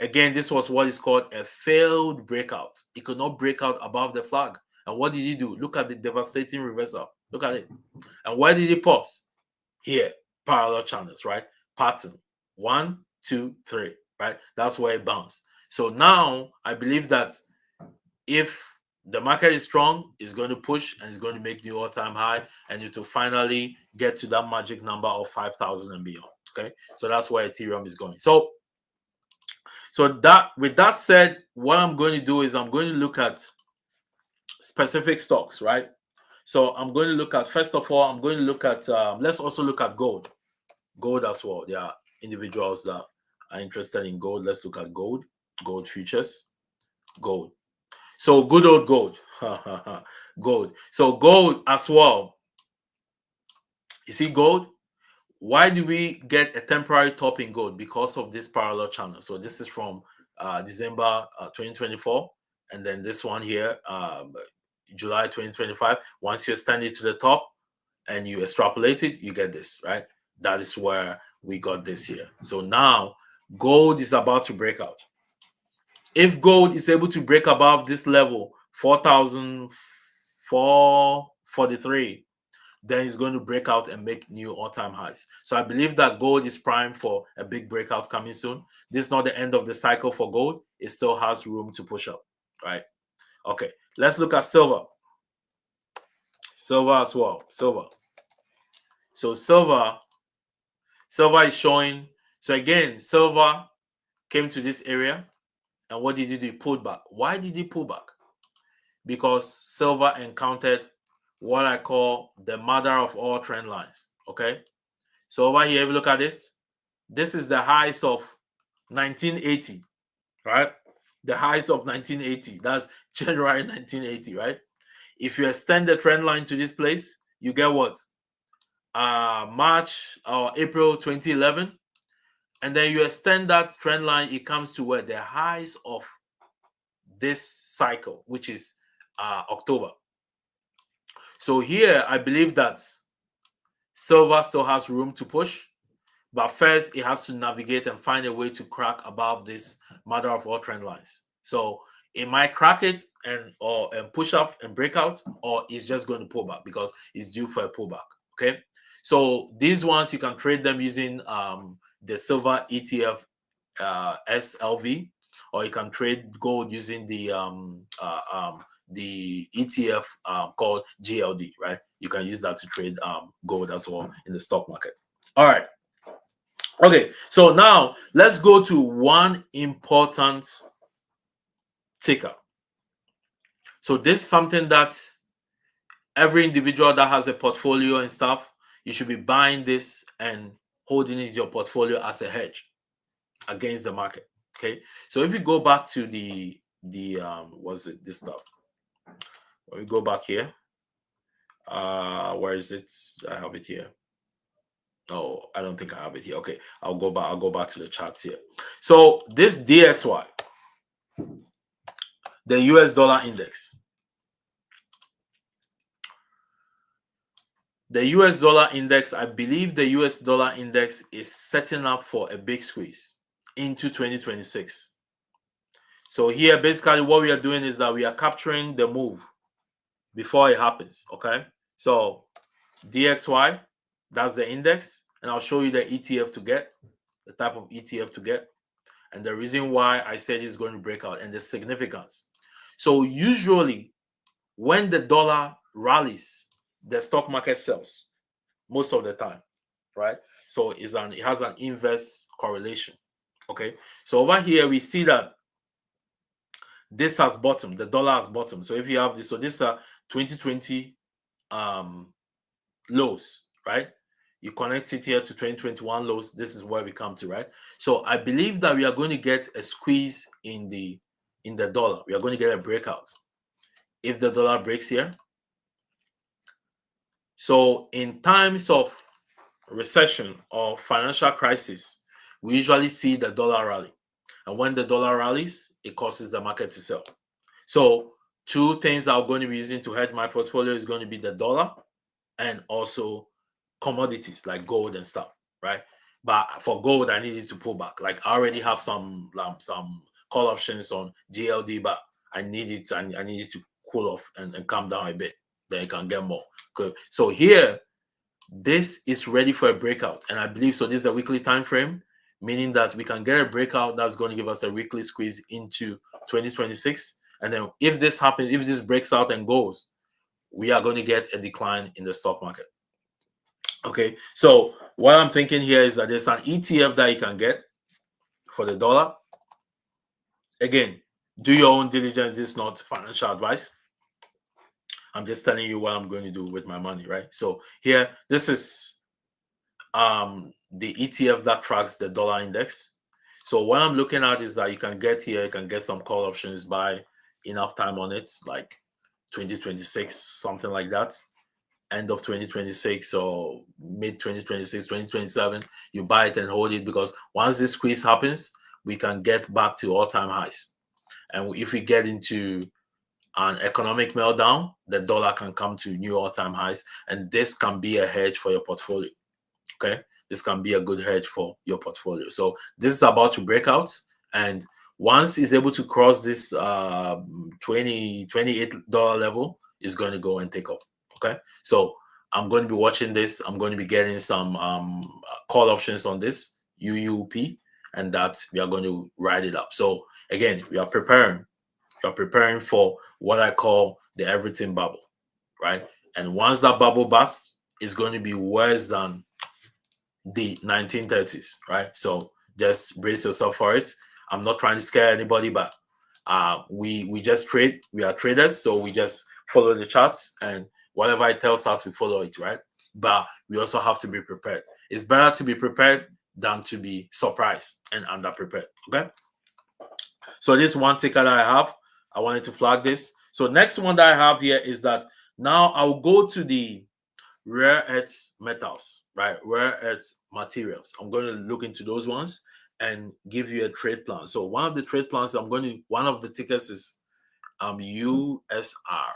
Again, this was what is called a failed breakout. It could not break out above the flag. And what did he do? Look at the devastating reversal. Look at it. And where did he pause? Here, parallel channels, right? Pattern 1, 2, 3, right? That's where it bounced. So now I believe that if the market is strong, it's going to push and it's going to make the all-time high, and it will finally get to that magic number of 5,000 and beyond. Okay, so that's where Ethereum is going. So that, with that said, what I'm going to do is I'm going to look at specific stocks, right? So I'm going to look at, first of all, I'm going to look at, let's also look at gold as well. There are individuals that are interested in gold. Let's look at gold futures, gold. So good old gold, gold. So gold as well. You see gold? Why do we get a temporary top in gold? Because of this parallel channel. So this is from December 2024. And then this one here, July 2025. Once you extend it to the top and you extrapolate it, you get this, right? That is where we got this here. So now gold is about to break out. If gold is able to break above this level, 4,443, then it's going to break out and make new all-time highs. So I believe that gold is primed for a big breakout coming soon. This is not the end of the cycle for gold. It still has room to push up, right? Okay, let's look at silver. Silver as well, silver. So silver is showing. So again, silver came to this area, and what did he do? He pulled back. Why did he pull back? Because silver encountered what I call the mother of all trend lines. Okay, so over here, if you look at this, this is the highs of 1980, right? The highs of 1980. That's January 1980, right? If you extend the trend line to this place, you get what? March or April 2011. And then you extend that trend line, it comes to where? The highs of this cycle, which is October. So here, I believe that silver still has room to push, but first it has to navigate and find a way to crack above this mother of all trend lines. So it might crack it and push up and break out, or it's just going to pull back because it's due for a pullback. Okay, so these ones you can trade them using the silver ETF SLV, or you can trade gold using the ETF called GLD, right? You can use that to trade gold as well in the stock market. All right. Okay, so now let's go to one important ticker. So this is something that every individual that has a portfolio and stuff, you should be buying this and holding it in your portfolio as a hedge against the market. Okay, so if you go back to the was it this stuff? When we go back here, where is it? I have it here. Oh, I don't think I have it here. Okay, I'll go back. I'll go back to the charts here. So this DXY, the US dollar index. The US dollar index, I believe the US dollar index is setting up for a big squeeze into 2026. So here, basically what we are doing is that we are capturing the move before it happens, okay? So DXY, that's the index, and I'll show you the ETF to get, the type of ETF to get, and the reason why I said it's going to break out and the significance. So usually when the dollar rallies, the stock market sells most of the time, right? So it has an inverse correlation. Okay. So over here we see that this has bottomed, the dollar has bottomed. So if you have this, so this are 2020 lows, right? You connect it here to 2021 lows. This is where we come to, right? So I believe that we are going to get a squeeze in the dollar. We are going to get a breakout if the dollar breaks here. So in times of recession or financial crisis, we usually see the dollar rally. And when the dollar rallies, it causes the market to sell. So two things I'm going to be using to hedge my portfolio is going to be the dollar and also commodities like gold and stuff, right? But for gold, I needed to pull back. Like I already have some call options on GLD, but I needed to cool off and calm down a bit. Then I can get more. Okay. So here, this is ready for a breakout, and I believe so. This is the weekly time frame, meaning that we can get a breakout that's going to give us a weekly squeeze into 2026. And then if this happens, if this breaks out and goes, we are going to get a decline in the stock market. Okay, so what I'm thinking here is that there's an ETF that you can get for the dollar. Again, do your own diligence. This is not financial advice. I'm just telling you what I'm going to do with my money, right? So here, this is the ETF that tracks the dollar index. So what I'm looking at is that you can get some call options, buy enough time on it, like 2026, something like that. End of 2026 or mid 2026, 2027, you buy it and hold it, because once this squeeze happens, we can get back to all-time highs. And if we get into an economic meltdown, the dollar can come to new all-time highs, and this can be a hedge for your portfolio. Okay, this can be a good hedge for your portfolio. So this is about to break out, and once it's able to cross this $28 level, it's going to go and take off. Okay, so I'm going to be watching this. I'm going to be getting some call options on this UUP, and that we are going to ride it up. So again, we are preparing for what I call the everything bubble, right? And once that bubble bursts, it's going to be worse than the 1930s, right? So just brace yourself for it. I'm not trying to scare anybody, but we just trade. We are traders, so we just follow the charts, and whatever it tells us, we follow it, right? But we also have to be prepared. It's better to be prepared than to be surprised and underprepared. Okay. So this one ticker that I have, I wanted to flag this. So next one that I have here is that now I'll go to the rare earth metals, right? Rare earth materials. I'm going to look into those ones and give you a trade plan. So one of the trade plans one of the tickers is USR.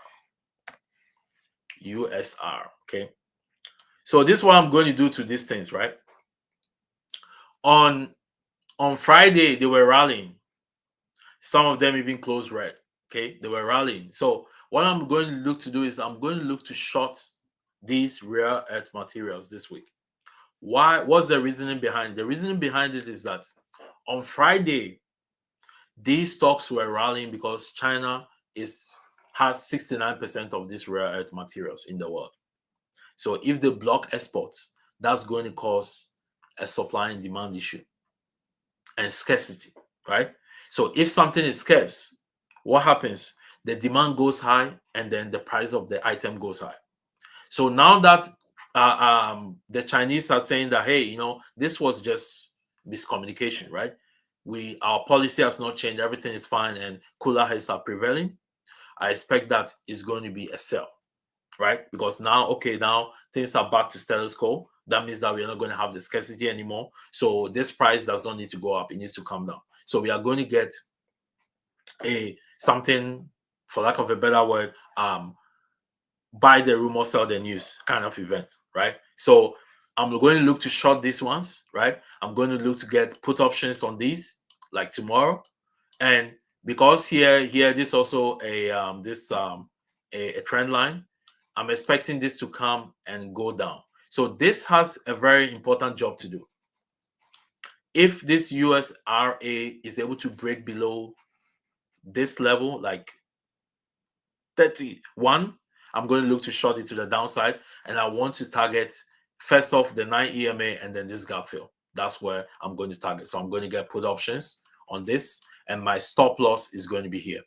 USR. Okay. So this is what I'm going to do to these things, right? On Friday, they were rallying. Some of them even closed red. Okay, they were rallying. So what I'm going to look to do is I'm going to look to short these rare earth materials this week. Why? What's the reasoning behind it? The reasoning behind it is that on Friday, these stocks were rallying because China has 69% of these rare earth materials in the world. So if they block exports, that's going to cause a supply and demand issue and scarcity, right? So if something is scarce, what happens? The demand goes high, and then the price of the item goes high. So now that the Chinese are saying that, hey, this was just miscommunication, right? our policy has not changed, everything is fine, and cooler heads are prevailing, I expect that it's going to be a sell, right? Because now, okay, now things are back to status quo. That means that we're not going to have the scarcity anymore. So this price does not need to go up; it needs to come down. So we are going to get a something, for lack of a better word, buy the rumor, sell the news kind of event, right? So I'm going to look to short these ones, right? I'm going to look to get put options on these like tomorrow, and because here this also a trend line, I'm expecting this to come and go down. So this has a very important job to do. If this USRA is able to break below this level, like 31, I'm going to look to short it to the downside, and I want to target first off the 9 EMA and then this gap fill. That's where I'm going to target. So I'm going to get put options on this, and my stop loss is going to be here.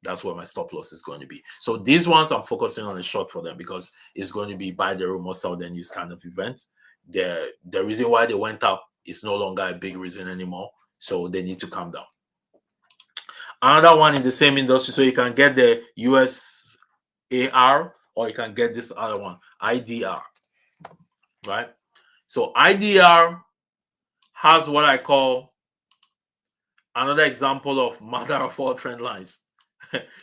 That's where my stop loss is going to be. So these ones I'm focusing on a short for them because it's going to be buy the rumor, sell the news kind of event. The reason why they went up is no longer a big reason anymore. So they need to calm down. Another one in the same industry, so you can get the USAR or you can get this other one, IDR, right? So IDR has what I call another example of mother of all trend lines.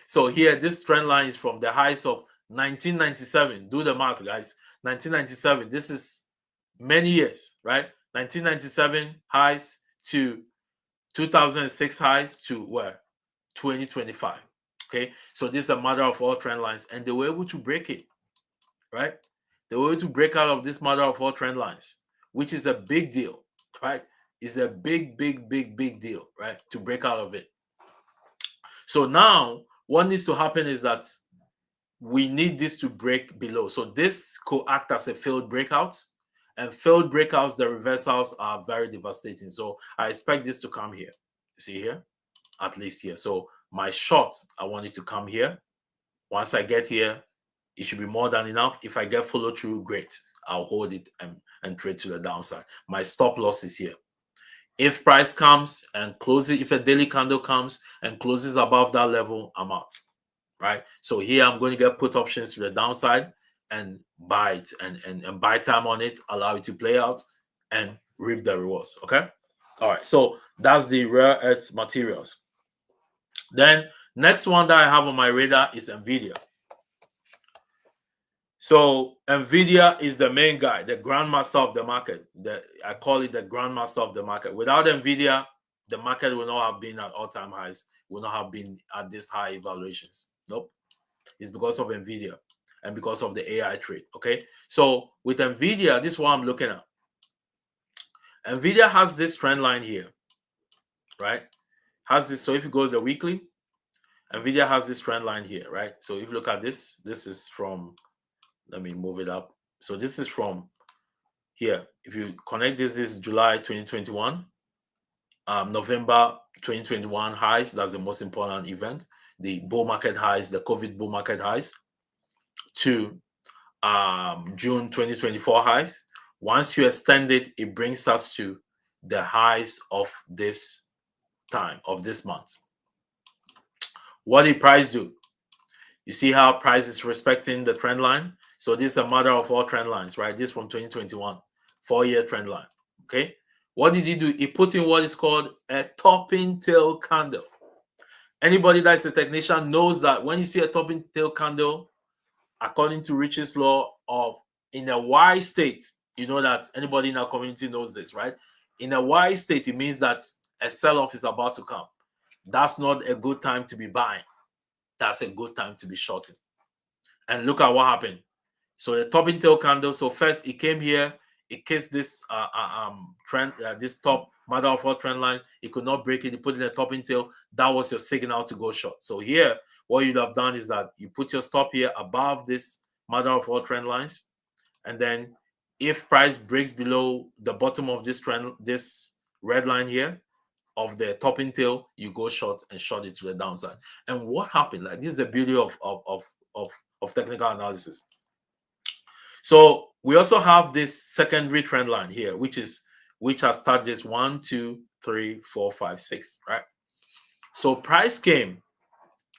So here, this trend line is from the highs of 1997. Do the math, guys. 1997. This is many years, right? 1997 highs to 2006 highs to where? 2025. Okay, so this is a matter of all trend lines, and they were able to break it, right? They were able to break out of this matter of all trend lines, which is a big deal, right? It's a big deal, right? To break out of it. So now what needs to happen is that we need this to break below. So this could act as a failed breakout, and failed breakouts, the reversals are very devastating. So I expect this to come here. You see here, at least here. So my short, I want it to come here. Once I get here, it should be more than enough. If I get follow through, great. I'll hold it and trade to the downside. My stop loss is here. If price comes and closes, if a daily candle comes and closes above that level, I'm out, right? So here I'm going to get put options to the downside and buy it and buy time on it, allow it to play out and reap the rewards, okay? All right, so that's the rare earth materials. Then next one that I have on my radar is NVIDIA. So NVIDIA is the main guy, the grandmaster of the market. I call it the grandmaster of the market. Without NVIDIA, the market will not have been at all-time highs, will not have been at this high evaluations. Nope. It's because of NVIDIA and because of the AI trade, okay? So with NVIDIA, this is what I'm looking at. NVIDIA has this trend line here, right? Has this, so if you go to the weekly, NVIDIA has this trend line here, right? So if you look at this, this is from, let me move it up. So this is from here. If you connect this is July 2021, November 2021 highs. That's the most important event. The bull market highs, the COVID bull market highs, to June 2024 highs. Once you extend it, it brings us to the highs of this time, of this month. What did price do? You see how price is respecting the trend line? So this is a matter of all trend lines, right? This from 2021, 4-year trend line, okay? What did he do? He put in what is called a topping tail candle. Anybody that's a technician knows that when you see a topping tail candle, according to Rich's law of in a Y state, you know that anybody in our community knows this, right? In a Y state, it means that a sell-off is about to come. That's not a good time to be buying. That's a good time to be shorting. And look at what happened. So the topping tail candle. So first it came here, it kissed this trend, this top matter of all trend lines. It could not break it. You put in a topping tail. That was your signal to go short. So here, what you'd have done is that you put your stop here above this matter of all trend lines, and then if price breaks below the bottom of this trend, this red line here of the topping tail, you go short and short it to the downside. And what happened? Like, this is the beauty of technical analysis. So we also have this secondary trend line here, which has started this 1, 2, 3, 4, 5, 6, right? So price came,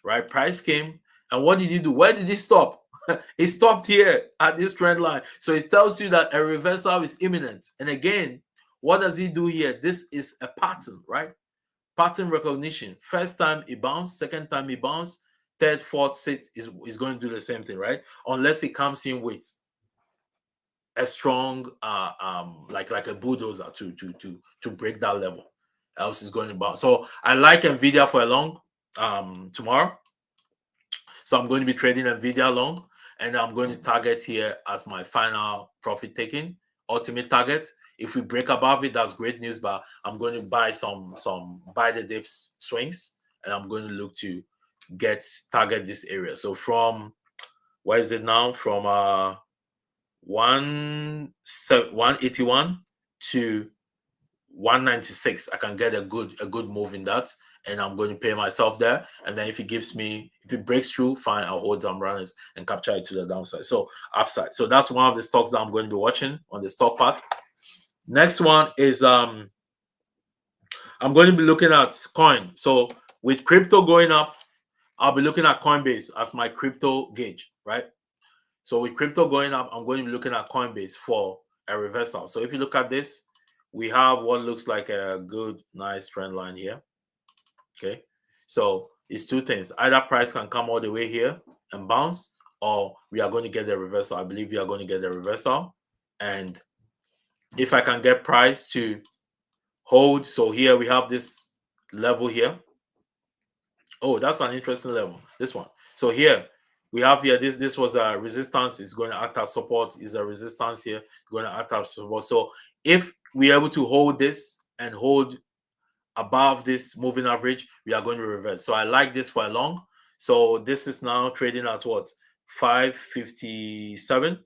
right? Price came, and what did he do? Where did he stop? He stopped here at this trend line. So it tells you that a reversal is imminent. And again, what does he do here? This is a pattern, right? Pattern recognition. First time he bounced, second time he bounced, third, fourth, sixth is going to do the same thing, right? Unless it comes in with a strong like a bulldozer to break that level, else it's going to bounce. So I like Nvidia for a long tomorrow. So I'm going to be trading Nvidia long, and I'm going to target here as my final profit taking ultimate target. If we break above it, that's great news. But I'm going to buy some buy the dips swings, and I'm going to look to target this area. So from where is it now? From 181 to 196, I can get a good move in that, and I'm going to pay myself there. And then if it breaks through, fine, I'll hold some runners and capture it to the downside. So upside. So that's one of the stocks that I'm going to be watching on the stock part. Next one is I'm going to be looking at coin. So with crypto going up, I'll be looking at Coinbase as my crypto gauge, right? So with crypto going up, I'm going to be looking at Coinbase for a reversal. So if you look at this, we have what looks like a good, nice trend line here. Okay. So it's two things. Either price can come all the way here and bounce, or we are going to get the reversal. I believe we are going to get the reversal. And if I can get price to hold, so here we have this level here. Oh, that's an interesting level, this one. So here, we have here, this was a resistance. It's going to act as support. Is a resistance here. It's going to act as support. So if we're able to hold this and hold above this moving average, we are going to reverse. So I like this for a long. So this is now trading at what? 557.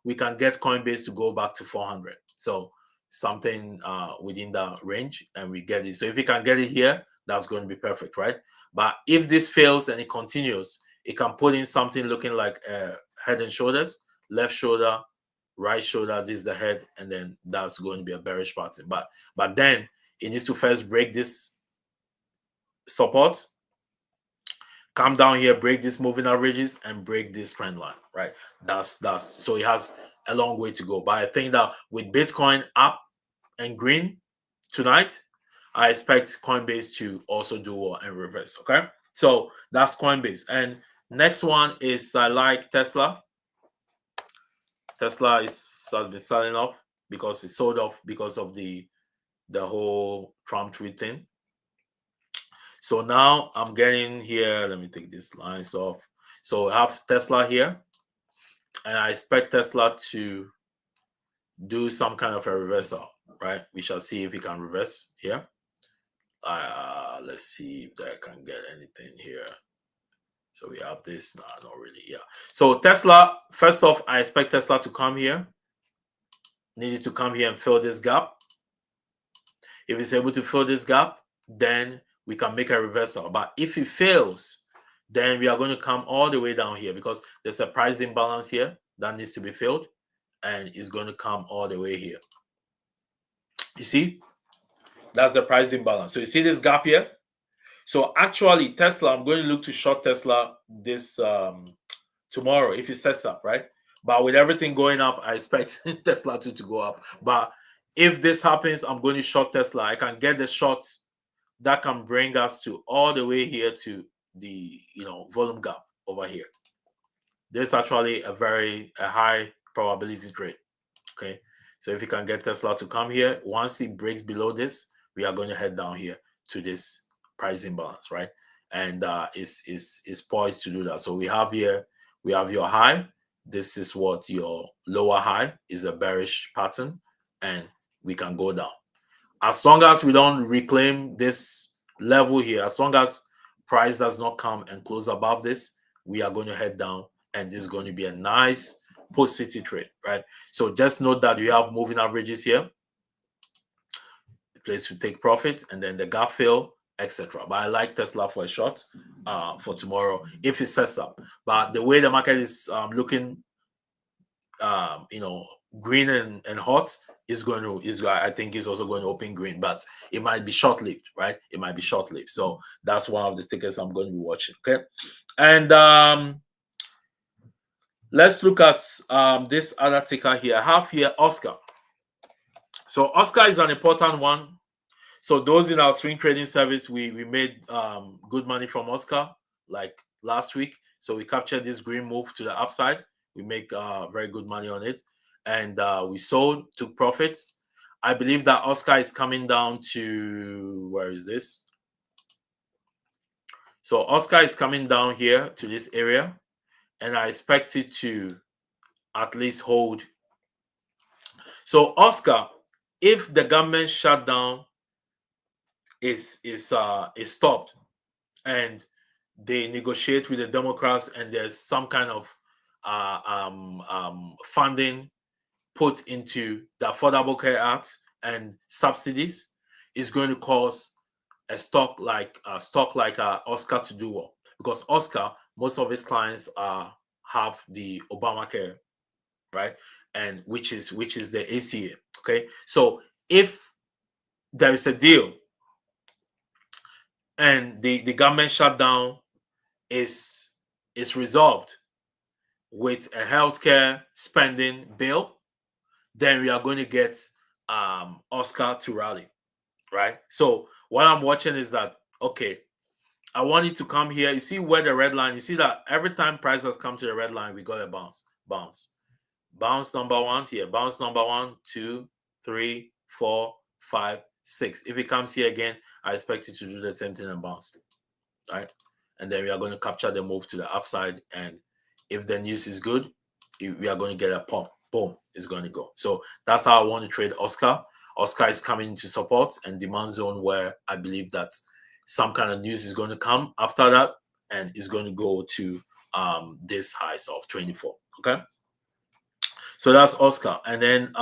We can get Coinbase to go back to 400. So something within that range, and we get it. So if we can get it here, that's going to be perfect, right? But if this fails and it continues, it can put in something looking like head and shoulders, left shoulder, right shoulder. This is the head, and then that's going to be a bearish pattern. But then it needs to first break this support, come down here, break these moving averages, and break this trend line, right? That's so it has a long way to go. But I think that with Bitcoin up and green tonight, I expect Coinbase to also do well and reverse. Okay, so that's Coinbase. And next one is I like Tesla. Tesla has been selling off because it sold off because of the whole Trump tweet thing. So now I'm getting here. Let me take these lines off. So I have Tesla here, and I expect Tesla to do some kind of a reversal, right? We shall see if it can reverse here. Let's see if I can get anything here. So we have this. No, not really. Yeah. So Tesla, first off, I expect Tesla to come here. Needed to come here and fill this gap. If it's able to fill this gap, then we can make a reversal. But if it fails, then we are going to come all the way down here because there's a price imbalance here that needs to be filled, and it's going to come all the way here. You see, that's the price imbalance. So you see this gap here. So actually, Tesla, I'm going to look to short Tesla this tomorrow if it sets up, right? But with everything going up, I expect Tesla to go up. But if this happens, I'm going to short Tesla. I can get the short that can bring us to all the way here to the volume gap over here. This is actually a high probability trade. Okay, so if you can get Tesla to come here, once it breaks below this, we are going to head down here to this price imbalance, right? And is poised to do that. So we have here, we have your high. This is what your lower high is, a bearish pattern, and we can go down. As long as we don't reclaim this level here, as long as price does not come and close above this, we are going to head down, and this is going to be a nice post-city trade, right? So just note that we have moving averages here, the place to take profit, and then the gap fill, etc. But I like Tesla for a short for tomorrow if it sets up. But the way the market is looking, green and hot, I think is also going to open green, but it might be short-lived, right? It might be short-lived. So that's one of the tickets I'm going to be watching. Okay. And let's look at this other ticker here. I have here Oscar. So Oscar is an important one. So those in our swing trading service, we made good money from Oscar like last week. So we captured this green move to the upside. We make very good money on it, and we sold, took profits. I believe that Oscar is coming down to, where is this? So Oscar is coming down here to this area, and I expect it to at least hold. So Oscar, if the government shutdown is stopped and they negotiate with the Democrats and there's some kind of funding put into the Affordable Care Act and subsidies, is going to cause a stock like Oscar to do well, because Oscar, most of his clients have the Obamacare, right, and which is the ACA. Okay, so if there is a deal and the government shutdown is resolved with a healthcare spending bill, then we are going to get Oscar to rally, right? So what I'm watching is that, okay, I want it to come here. You see where the red line, you see that every time price has come to the red line, we got a bounce number one here, bounce number 1, 2, 3, 4, 5, 6. If it comes here again, I expect it to do the same thing and bounce, right? And then we are going to capture the move to the upside. And if the news is good, we are going to get a pop. Boom, it's going to go. So that's how I want to trade Oscar. Oscar is coming to support and demand zone, where I believe that some kind of news is going to come after that, and it's going to go to this highs of 24. Okay. So that's Oscar. And then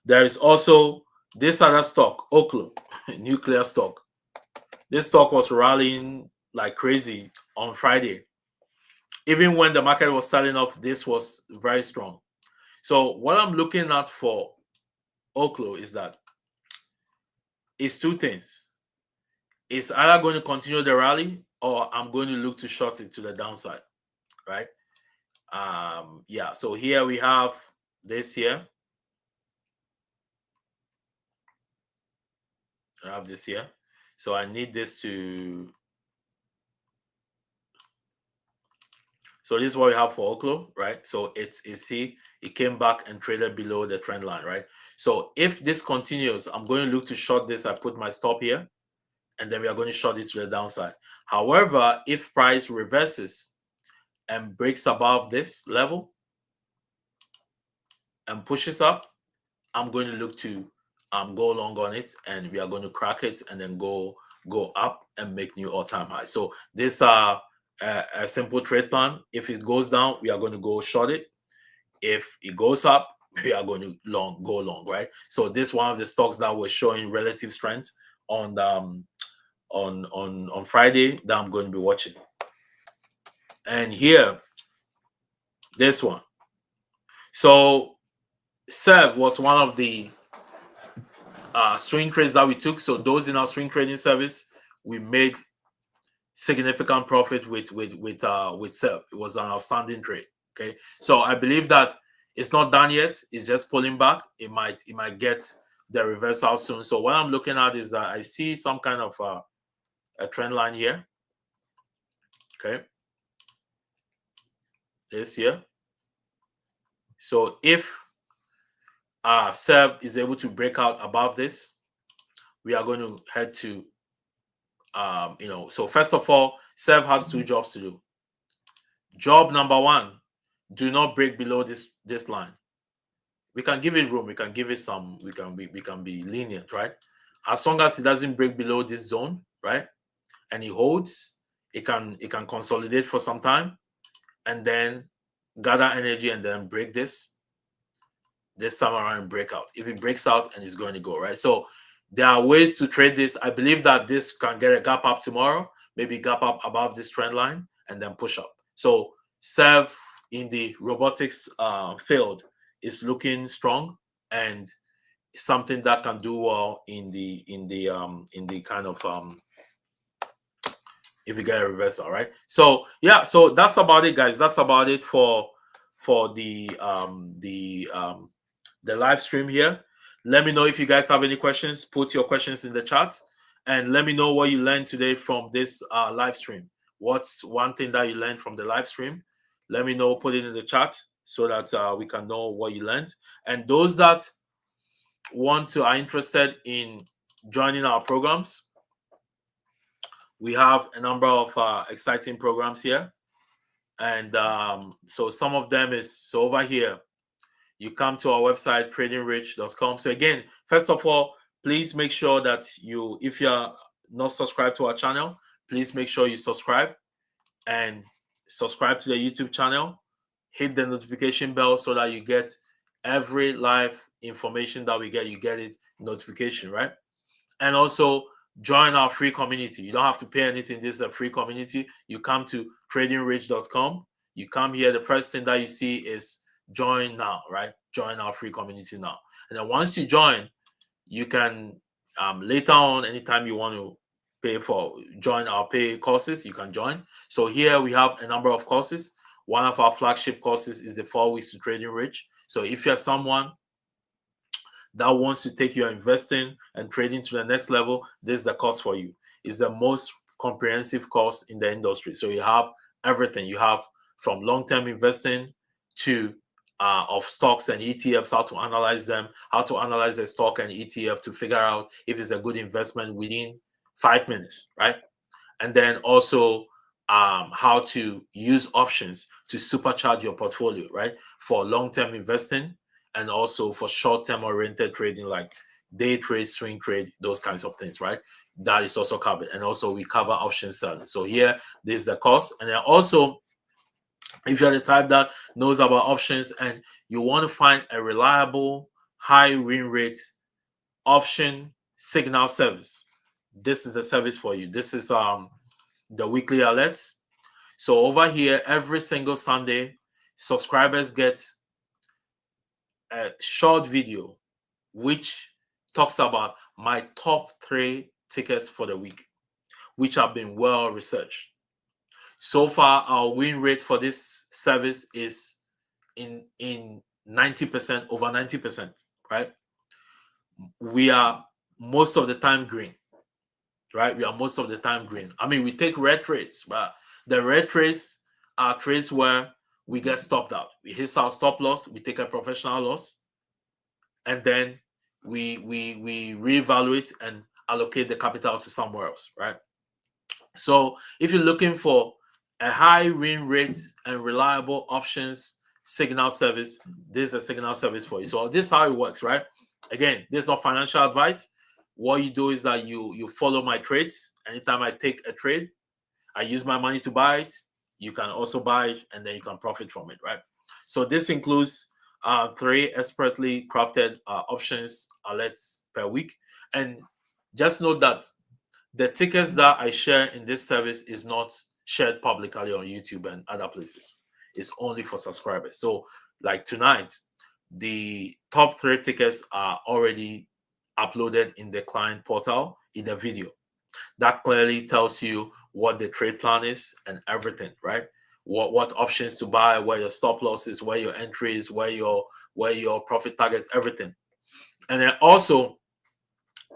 there is also this other stock, Oklo, nuclear stock. This stock was rallying like crazy on Friday. Even when the market was selling off, this was very strong. So what I'm looking at for Oklo is that it's two things. It's either going to continue the rally, or I'm going to look to short it to the downside, right? Yeah, so here we have this here. I have this here. So I need this to. So this is what we have for Oklo, right? So it's see, it came back and traded below the trend line, right? So if this continues, I'm going to look to short this. I put my stop here, and then we are going to short it to the downside. However, if price reverses and breaks above this level and pushes up, I'm going to look to go long on it, and we are going to crack it and then go up and make new all-time high. So this a simple trade plan. If it goes down, we are going to go short it. If it goes up, we are going to go long, right? So this one of the stocks that was showing relative strength on Friday that I'm going to be watching. And here, this one. So SEV was one of the swing trades that we took. So those in our swing trading service, we made significant profit with SEV. It was an outstanding trade. Okay, so I believe that it's not done yet. It's just pulling back. It might get the reversal soon. So what I'm looking at is that I see some kind of a trend line here. Okay, this here. So if SEV is able to break out above this, we are going to head to so first of all, SEV has two jobs to do. Job number one, do not break below this line. We can give it room. We can give it some. We can be lenient, right? As long as it doesn't break below this zone, right, and it holds, it can consolidate for some time, and then gather energy and then break this time around and break out. If it breaks out, and it's going to go, right? So there are ways to trade this. I believe that this can get a gap up tomorrow, maybe gap up above this trend line and then push up. So SEV in the robotics field is looking strong and something that can do well in the kind of if you get a reversal, right? So yeah, so that's about it, guys. That's about it for the live stream here. Let me know if you guys have any questions. Put your questions in the chat, and let me know what you learned today from this live stream. What's one thing that you learned from the live stream? Let me know. Put it in the chat so that we can know what you learned. And those that are interested in joining our programs, we have a number of exciting programs here. And so some of them is, so over here, you come to our website, tradingrich.com. So again, first of all, please make sure that if you're not subscribed to our channel, please make sure you subscribe and subscribe to the YouTube channel. Hit the notification bell so that you get every live information that we get. You get it notification, right? And also join our free community. You don't have to pay anything. This is a free community. You come to tradingrich.com. You come here. The first thing that you see is join now, right? Join our free community now. And then once you join, you can later on, anytime you want to join our pay courses, you can join. So here we have a number of courses. One of our flagship courses is the 4 weeks to Trading Rich. So if you're someone that wants to take your investing and trading to the next level, this is the course for you. It's the most comprehensive course in the industry. So you have everything. You have from long-term investing to of stocks and ETFs, how to analyze them, how to analyze a stock and ETF to figure out if it's a good investment within 5 minutes, right? And then also how to use options to supercharge your portfolio, right? For long-term investing and also for short-term oriented trading like day trade, swing trade, those kinds of things, right? That is also covered. And also we cover option selling. So here, this is the cost. And then also, if you're the type that knows about options and you want to find a reliable, high win rate option signal service, this is the service for you. This is the weekly alerts. So over here, every single Sunday, subscribers get a short video which talks about my top 3 tickets for the week, which have been well researched. So far, our win rate for this service is in 90%, over 90%, right? We are most of the time green, right? We are most of the time green. I mean, we take red trades, but the red trades are trades where we get stopped out. We hit our stop loss, we take a professional loss, and then we reevaluate and allocate the capital to somewhere else, right? So if you're looking for a high win rate and reliable options signal service, this is a signal service for you. So this is how it works, right? Again, this is not financial advice. What you do is that you follow my trades. Anytime I take a trade, I use my money to buy it. You can also buy it and then you can profit from it, right? So this includes 3 expertly crafted options alerts per week. And just note that the tickets that I share in this service is not shared publicly on YouTube and other places. It's only for subscribers. So like tonight, the top 3 tickets are already uploaded in the client portal in the video. That clearly tells you what the trade plan is and everything, right? What options to buy, where your stop losses, where your entries, where your profit targets, everything. And then also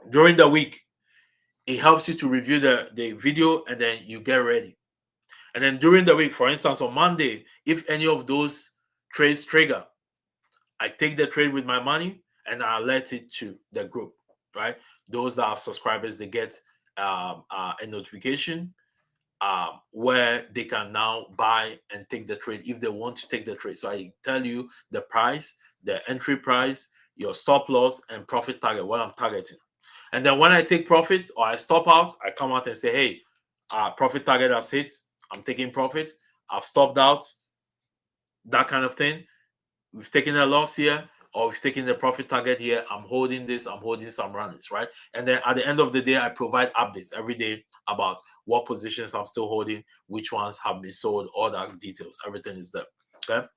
during the week, it helps you to review the video and then you get ready. And then during the week, for instance, on Monday, if any of those trades trigger, I take the trade with my money and I alert it to the group, right? Those that are subscribers, they get a notification where they can now buy and take the trade if they want to take the trade. So I tell you the price, the entry price, your stop loss, and profit target, what I'm targeting. And then when I take profits or I stop out, I come out and say, hey, profit target has hit. I'm taking profit. I've stopped out, that kind of thing. We've taken a loss here or we've taken the profit target here. I'm holding this, I'm holding some runnings, right? And then at the end of the day, I provide updates every day about what positions I'm still holding, which ones have been sold, all that details. Everything is there, okay?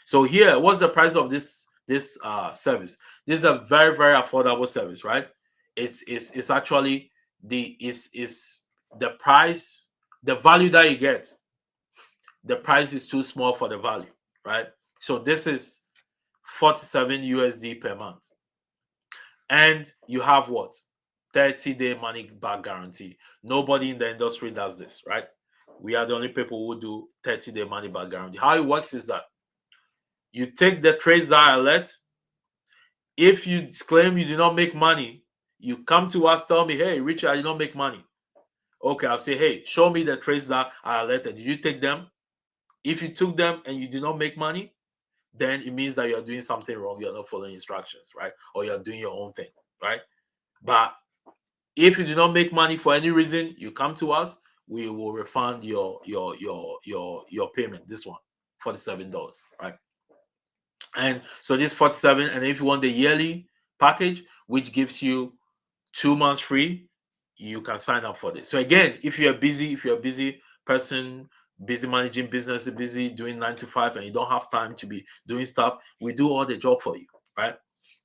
So here, what's the price of this service? This is a very, very affordable service, right? It's actually is the price, the value that you get, the price is too small for the value, right? So this is 47 USD per month. And you have what? 30-day money back guarantee. Nobody in the industry does this, right? We are the only people who do 30-day money back guarantee. How it works is that you take the trades that are let. If you claim you did not make money, you come to us, tell me, hey, Richard, I did not make money. Okay, I'll say, hey, show me the trades that are alerted. Did you take them? If you took them and you did not make money, then it means that you're doing something wrong. You're not following instructions, right? Or you're doing your own thing, right? But if you do not make money for any reason, you come to us, we will refund your payment. This one, $47, right? And so this 47, and if you want the yearly package, which gives you 2 months free, you can sign up for this. So again, if you're a busy person, busy managing business, busy doing 9 to 5, and you don't have time to be doing stuff, we do all the job for you, right?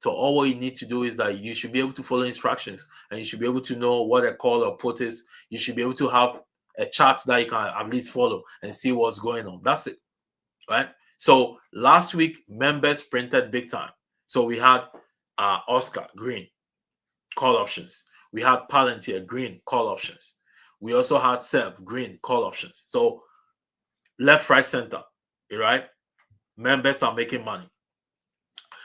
So all what you need to do is that you should be able to follow instructions, and you should be able to know what a call or put is. You should be able to have a chart that you can at least follow and see what's going on. That's it, right? So last week, members printed big time. So we had Oscar green call options. We had Palantir green call options. We also had Sev green call options. So left, right, center, right? Members are making money.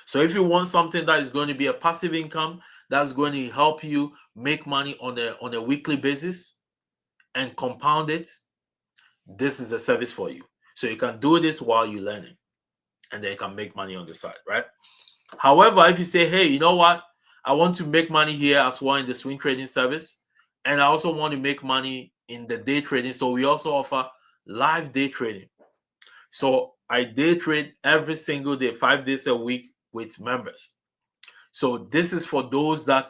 So if you want something that is going to be a passive income, that's going to help you make money on a weekly basis and compound it, this is a service for you. So you can do this while you're learning, and then you can make money on the side, right? However, if you say, hey, you know what? I want to make money here as well in the swing trading service, and I also want to make money in the day trading. So we also offer live day trading. So I day trade every single day, 5 days a week with members. So this is for those that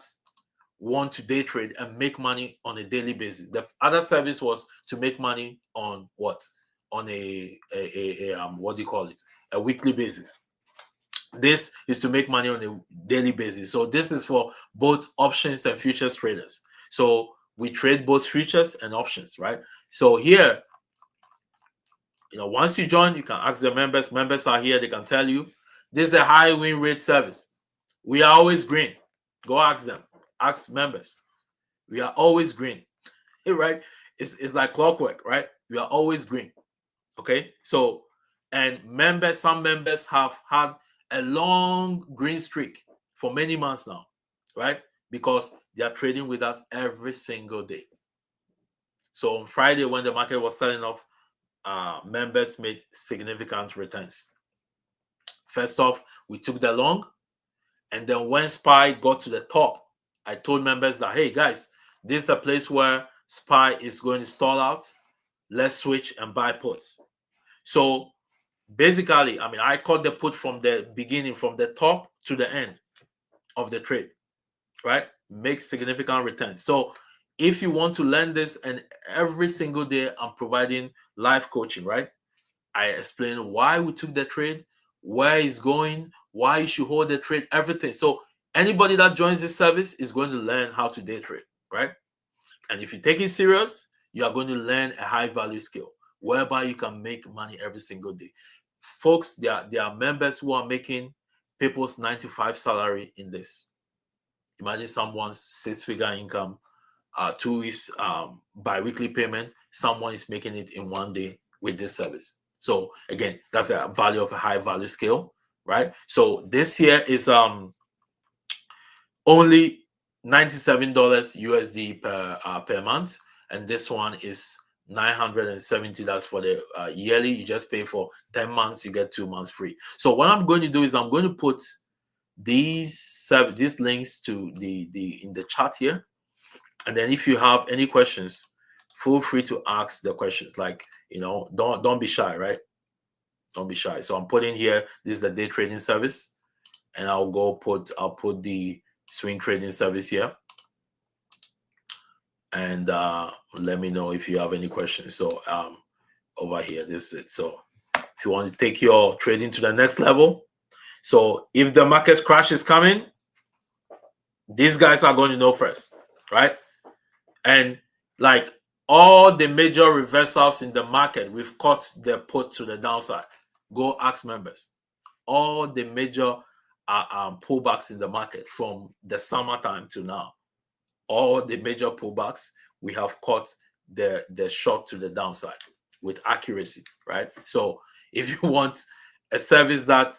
want to day trade and make money on a daily basis. The other service was to make money on what? On a what do you call it? A weekly basis. This is to make money on a daily basis. So this is for both options and futures traders. So we trade both futures and options, right? So here, once you join, you can ask the members. Members are here. They can tell you this is a high win rate service. We are always green. Go ask them. Ask members. We are always green, right? It's like clockwork, right? We are always green. Okay. So, and some members have had a long green streak for many months now, right? Because they are trading with us every single day. So on Friday, when the market was selling off, members made significant returns. First off, we took the long, and then when SPY got to the top, I told members that, hey guys, this is a place where SPY is going to stall out. Let's switch and buy puts. So basically, I caught the put from the beginning, from the top to the end of the trade, right? Make significant returns. So if you want to learn this, and every single day I'm providing live coaching, right? I explain why we took the trade, where it's going, why you should hold the trade, everything. So anybody that joins this service is going to learn how to day trade, right? And if you take it serious, you are going to learn a high value skill whereby you can make money every single day. Folks, there are members who are making people's 9 to 5 salary in this. Imagine someone's 6-figure income, 2 weeks bi-weekly payment. Someone is making it in 1 day with this service. So again, that's a value of a high value skill, right? So this here is only $97 USD per month, and this one is $970. That's for the yearly. You just pay for 10 months, you get 2 months free. So what I'm going to do is I'm going to put these links to the in the chat here, and then if you have any questions, feel free to ask the questions. Like, don't be shy, right? Don't be shy. So I'm putting here, this is the day trading service, and I'll put the swing trading service here, and let me know if you have any questions. So over here, this is it. So if you want to take your trading to the next level. So if the market crash is coming, these guys are going to know first, right? And like all the major reversals in the market, we've caught the put to the downside. Go ask members. All the major pullbacks in the market from the summertime to now, all the major pullbacks, we have caught the short to the downside with accuracy, right? So if you want a service that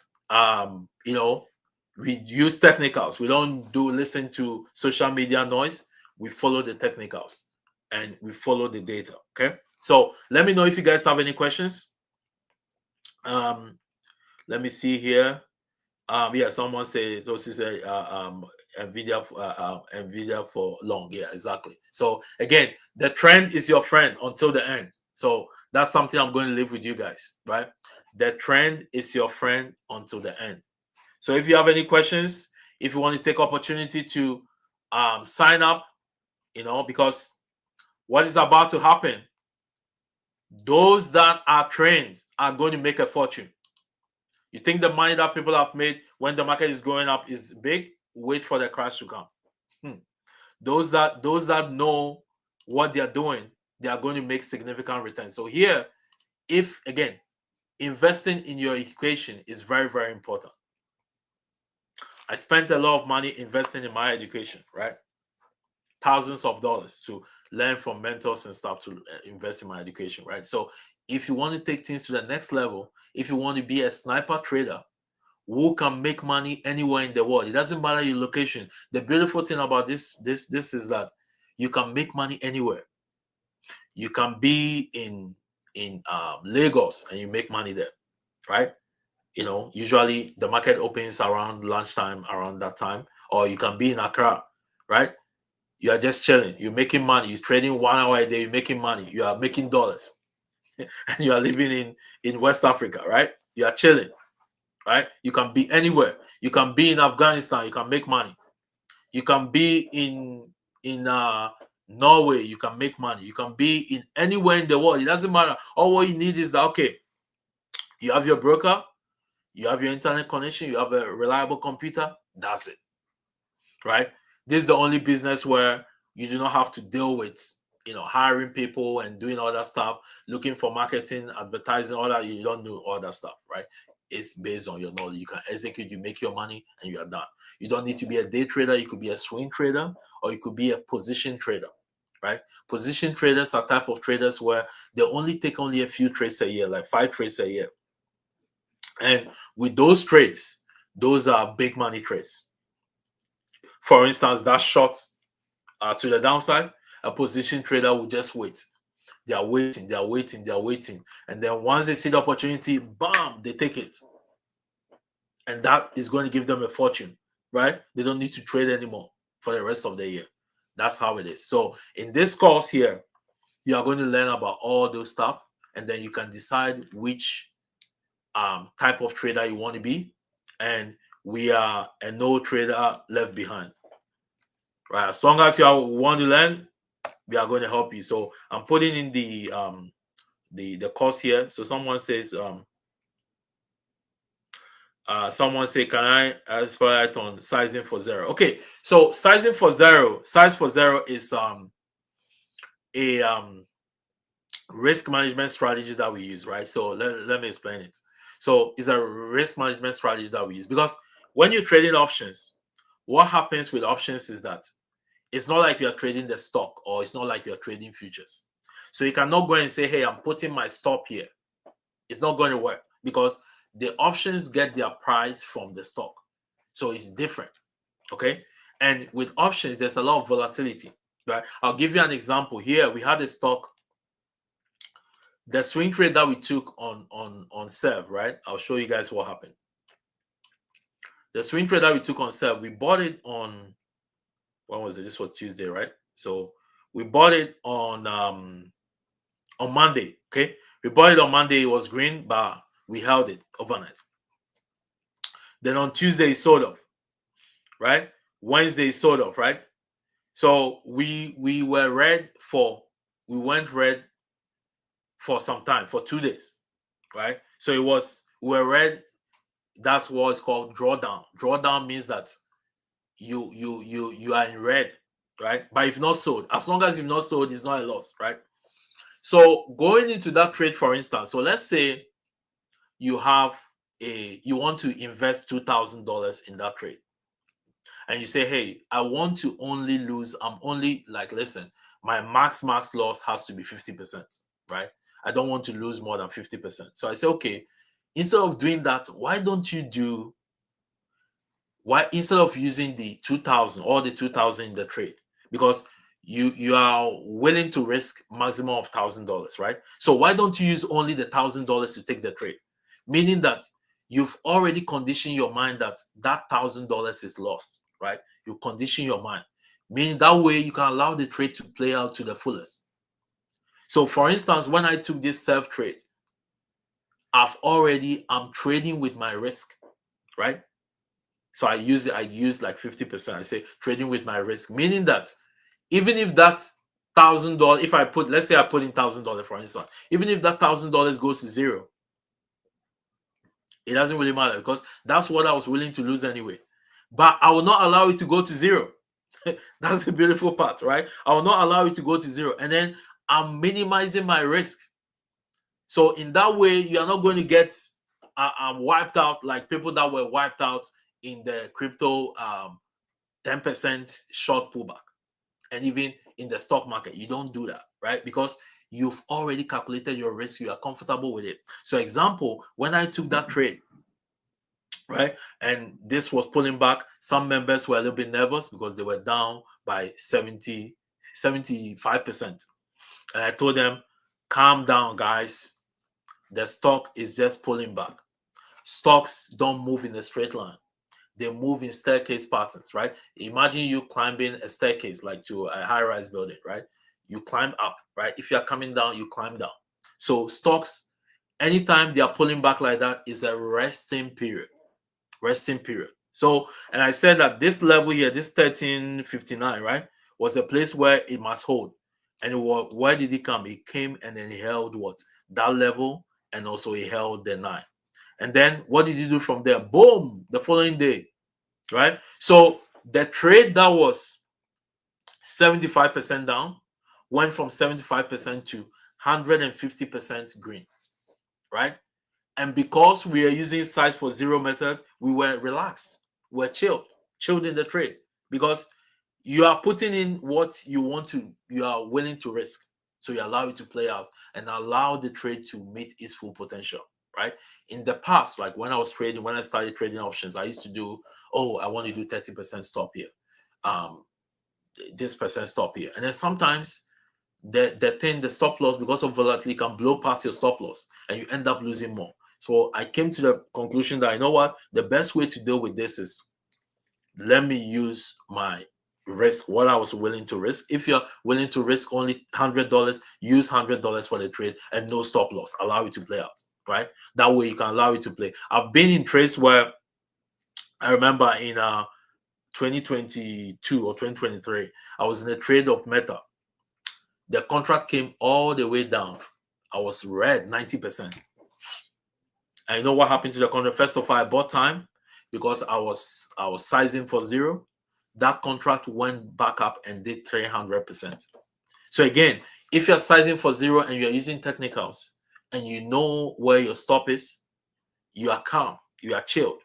we use technicals, we don't listen to social media noise, we follow the technicals and we follow the data. Okay, so let me know if you guys have any questions. Let me see here. Yeah, someone say those is a Nvidia for long. Yeah, exactly. So again, the trend is your friend until the end. So that's something I'm going to leave with you guys, right? The trend is your friend until the end. So if you have any questions, if you want to take opportunity to sign up, because what is about to happen, those that are trained are going to make a fortune. You think the money that people have made when the market is going up is big? Wait for the crash to come. Those that know what they are doing, they are going to make significant returns. So here, if again, investing in your education is very, very important. I spent a lot of money investing in my education, right? Thousands of dollars to learn from mentors and stuff to invest in my education, right? So if you want to take things to the next level, if you want to be a sniper trader who can make money anywhere in the world, it doesn't matter your location. The beautiful thing about this is that you can make money anywhere. You can be in Lagos and you make money there, right? Usually the market opens around lunchtime, around that time, or you can be in Accra, right? You are just chilling. You're making money. You're trading 1 hour a day. You're making money. You are making dollars, and you are living in West Africa, right? You are chilling, right? You can be anywhere. You can be in Afghanistan. You can make money. You can be in Norway. You can make money. You can be in anywhere in the world. It doesn't matter. All what you need is that you have your broker, you have your internet connection, you have a reliable computer. That's it, right? This is the only business where you do not have to deal with hiring people and doing all that stuff, looking for marketing, advertising, all that. You don't do all that stuff, right? It's based on your knowledge. You can execute, you make your money, and you are done. You don't need to be a day trader. You could be a swing trader, or you could be a position trader, right? Position traders are type of traders where they take only a few trades a year, like 5 trades a year. And with those trades, those are big money trades. For instance, that short to the downside, a position trader will just wait. They are waiting. And then once they see the opportunity, bam, they take it. And that is going to give them a fortune, right? They don't need to trade anymore for the rest of the year. That's how it is. So in this course here, you are going to learn about all those stuff, and then you can decide which type of trader you want to be. And we are a no trader left behind, right? As long as you want to learn, we are going to help you. So I'm putting in the course here. So someone says can I aspire on sizing for zero? Okay, so size for zero is a risk management strategy that we use, right? So let me explain it. So it's a risk management strategy that we use, because when you're trading options, what happens with options is that it's not like you're trading the stock, or it's not like you're trading futures. So you cannot go and say, hey, I'm putting my stop here. It's not going to work, because the options get their price from the stock. So it's different. Okay. And with options, there's a lot of volatility, right? I'll give you an example. Here we had a stock, the swing trade that we took on SEV, right? I'll show you guys what happened. The swing trade that we took on SEV, we bought it on, when was it? This was Tuesday, right? So we bought it on Monday. Okay, we bought it on Monday. It was green, but we held it overnight. Then on Tuesday, it sold off, right? Wednesday, it sold off, right? So we went red for some time, for 2 days, right? So it was, we were red. That's what it's called drawdown. Drawdown means that you are in red, right? But if not sold, as long as you've not sold, it's not a loss, right? So going into that trade, for instance, so let's say you have you want to invest $2,000 in that trade, and you say, hey, I want to only lose, I'm only like, listen, my max loss has to be 50%, right? I don't want to lose more than 50%. So I say, okay, instead of doing that, why instead of using the 2000 or the 2000 in the trade, because you are willing to risk maximum of $1,000, right? So why don't you use only the $1,000 to take the trade? Meaning that you've already conditioned your mind that $1,000 is lost, right? You condition your mind, meaning that way you can allow the trade to play out to the fullest. So for instance, when I took this self trade, I'm trading with my risk, right? So I use like 50%. I say trading with my risk, meaning that even if that $1,000, if I put, let's say I put in $1,000 for instance, even if that $1,000 goes to zero, it doesn't really matter because that's what I was willing to lose anyway. But I will not allow it to go to zero. That's the beautiful part, right? I will not allow it to go to zero, and then I'm minimizing my risk. So in that way, you are not going to get wiped out like people that were wiped out in the crypto 10% short pullback. And even in the stock market, you don't do that, right? Because you've already calculated your risk, you are comfortable with it. So example, when I took that trade, right, and this was pulling back, some members were a little bit nervous because they were down by 75%. And I told them, calm down, guys. The stock is just pulling back. Stocks don't move in a straight line. They move in staircase patterns, right? Imagine you climbing a staircase like to a high-rise building, right? You climb up, right? If you're coming down, you climb down. So stocks, anytime they are pulling back like that, is a resting period. Resting period. So, and I said that this level here, this 1359, right, was a place where it must hold. And where did it come? It came and then it held what? That level, and also it held the 9. And then what did you do from there? Boom, the following day, right? So the trade that was 75% down went from 75% to 150% green, right? And because we are using size for zero method, we were relaxed, we're chilled in the trade because you are putting in what you are willing to risk. So you allow it to play out and allow the trade to meet its full potential, right? In the past, like when I started trading options, I used to do, oh, I want to do 30% stop here, this percent stop here. And then sometimes the stop loss, because of volatility, can blow past your stop loss and you end up losing more. So I came to the conclusion that, you know what, the best way to deal with this is let me use my risk, what I was willing to risk. If you're willing to risk only $100, use $100 for the trade and no stop loss. Allow it to play out, right? That way you can allow it to play. I've been in trades where I remember in 2022 or 2023, I was in a trade of Meta. The contract came all the way down. I was red 90%. And you know what happened to the contract? First of all, I bought time because I was sizing for zero. That contract went back up and did 300%. So again, if you're sizing for zero and you're using technicals and you know where your stop is, you are calm, you are chilled,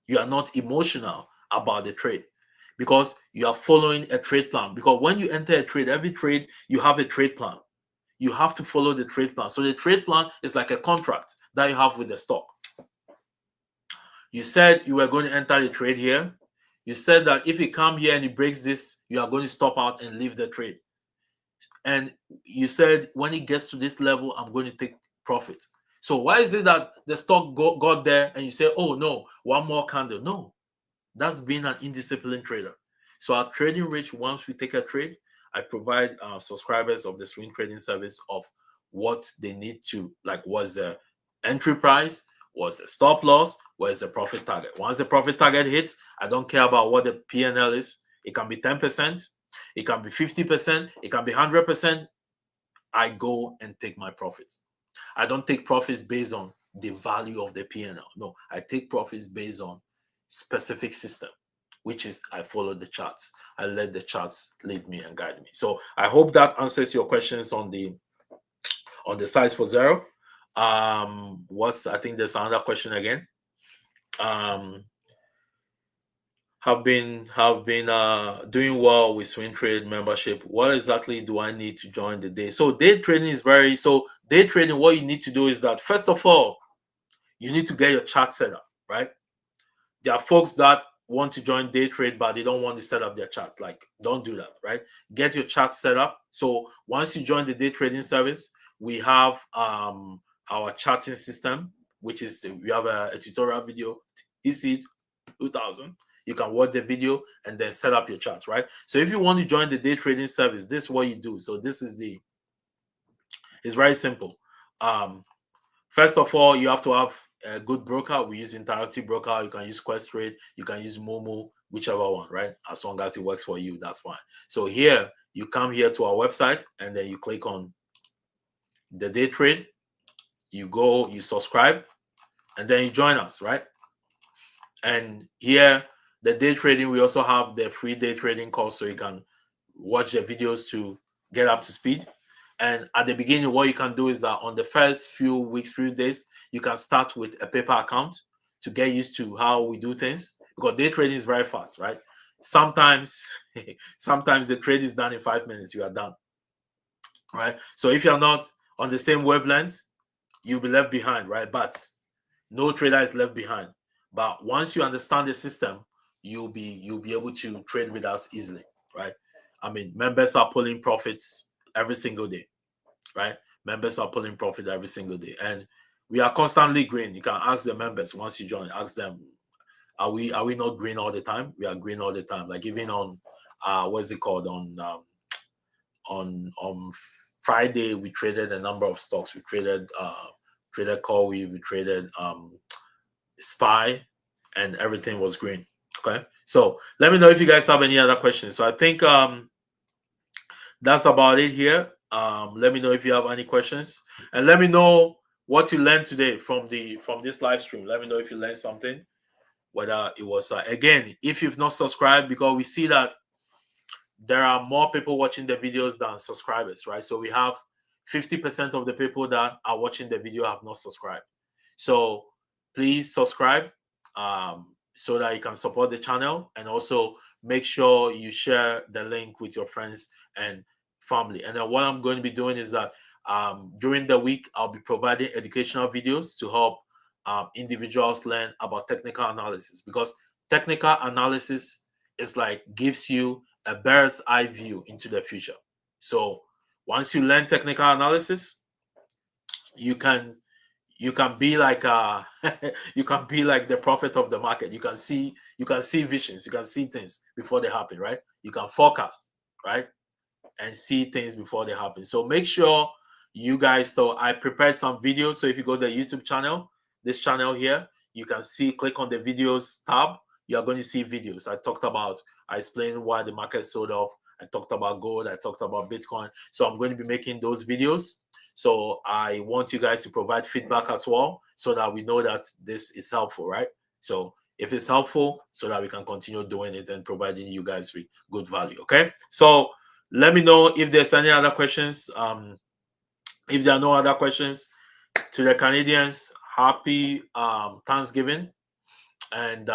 you are not emotional about the trade because you are following a trade plan. Because when you enter a trade, every trade, you have a trade plan. You have to follow the trade plan. So the trade plan is like a contract that you have with the stock. You said you were going to enter the trade here. You said that if it comes here and it breaks this, you are going to stop out and leave the trade. And you said when it gets to this level, I'm going to take profit. So why is it that the stock got there and you say, oh no, one more candle? No, that's being an indisciplined trader. So our trading rich, once we take a trade, I provide subscribers of the swing trading service of what they need to, like, what's the entry price, what's the stop loss, where's the profit target. Once the profit target hits, I don't care about what the P&L is. It can be 10%, it can be 50%, it can be 100%. I go and take my profits. I don't take profits based on the value of the P&L. No, I take profits based on specific system, which is I follow the charts. I let the charts lead me and guide me. So I hope that answers your questions on the size for zero. I think there's another question again. Have been doing well with swing trade membership. What exactly do I need to join the day? So day trading is day trading, what you need to do is that first of all, you need to get your chart set up, right? There are folks that want to join day trade, but they don't want to set up their charts. Like, don't do that, right? Get your chart set up. So once you join the day trading service, we have our charting system, which is we have a tutorial video, EC 2000. You can watch the video and then set up your charts, right? So if you want to join the day trading service, this is what you do. So it's very simple. First of all, you have to have a good broker. We use Interactive Broker. You can use Questrade. You can use Momo, whichever one, right? As long as it works for you, that's fine. So here, you come here to our website, and then you click on the day trade. You go, you subscribe, and then you join us, right? And here, the day trading, we also have the free day trading course, so you can watch the videos to get up to speed. And at the beginning, what you can do is that on the first few weeks, few days, you can start with a paper account to get used to how we do things, because day trading is very fast, right? Sometimes the trade is done in 5 minutes, you are done, right? So if you're not on the same wavelength, you'll be left behind, right? But no trader is left behind. But once you understand the system, you'll be able to trade with us easily, right? I mean, members are pulling profits every single day, right? Members are pulling profit every single day, and we are constantly green. You can ask the members once you join. Ask them, are we not green all the time? We are green all the time. Like even on what's it called, on Friday, we traded a number of stocks. We traded CoreWeave, we traded SPY, and everything was green. Okay, so let me know if you guys have any other questions. So I think that's about it here. Let me know if you have any questions, and let me know what you learned today from this live stream. Let me know if you learned something, whether it was again, if you've not subscribed, because we see that there are more people watching the videos than subscribers, right? So we have 50% of the people that are watching the video have not subscribed. So please subscribe so that you can support the channel, and also make sure you share the link with your friends and family. And then what I'm going to be doing is that during the week, I'll be providing educational videos to help individuals learn about technical analysis, because technical analysis is like gives you a bird's eye view into the future. So once you learn technical analysis, you can be like you can be like the prophet of the market. You can see visions, you can see things before they happen, right? You can forecast, right? And see things before they happen. So make sure you guys, so I prepared some videos. So if you go to the YouTube channel, this channel here, you can see, click on the videos tab. You are going to see videos. I explained why the market sold off. I talked about gold. I talked about Bitcoin. So I'm going to be making those videos. So I want you guys to provide feedback as well, so that we know that this is helpful, right? So if it's helpful, so that we can continue doing it and providing you guys with good value. Okay. So let me know if there's any other questions. If there are no other questions, to the Canadians, happy Thanksgiving. And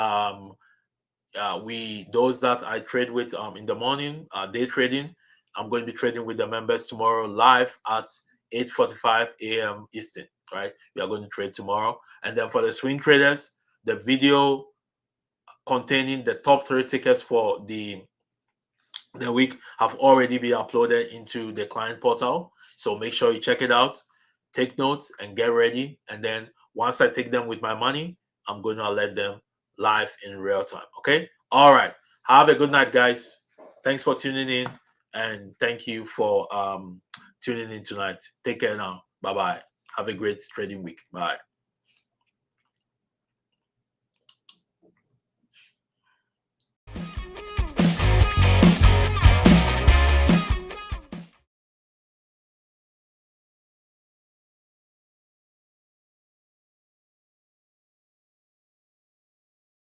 those that I trade with in the morning, day trading, I'm going to be trading with the members tomorrow live at 8:45 a.m. Eastern, right? We are going to trade tomorrow. And then for the swing traders, the video containing the top 3 tickets for the week have already been uploaded into the client portal. So make sure you check it out, take notes, and get ready. And then once I take them with my money, I'm going to alert them live in real time. Okay. All right. Have a good night, guys. Thanks for tuning in, and thank you for tuning in tonight. Take care now. Bye bye. Have a great trading week. Bye.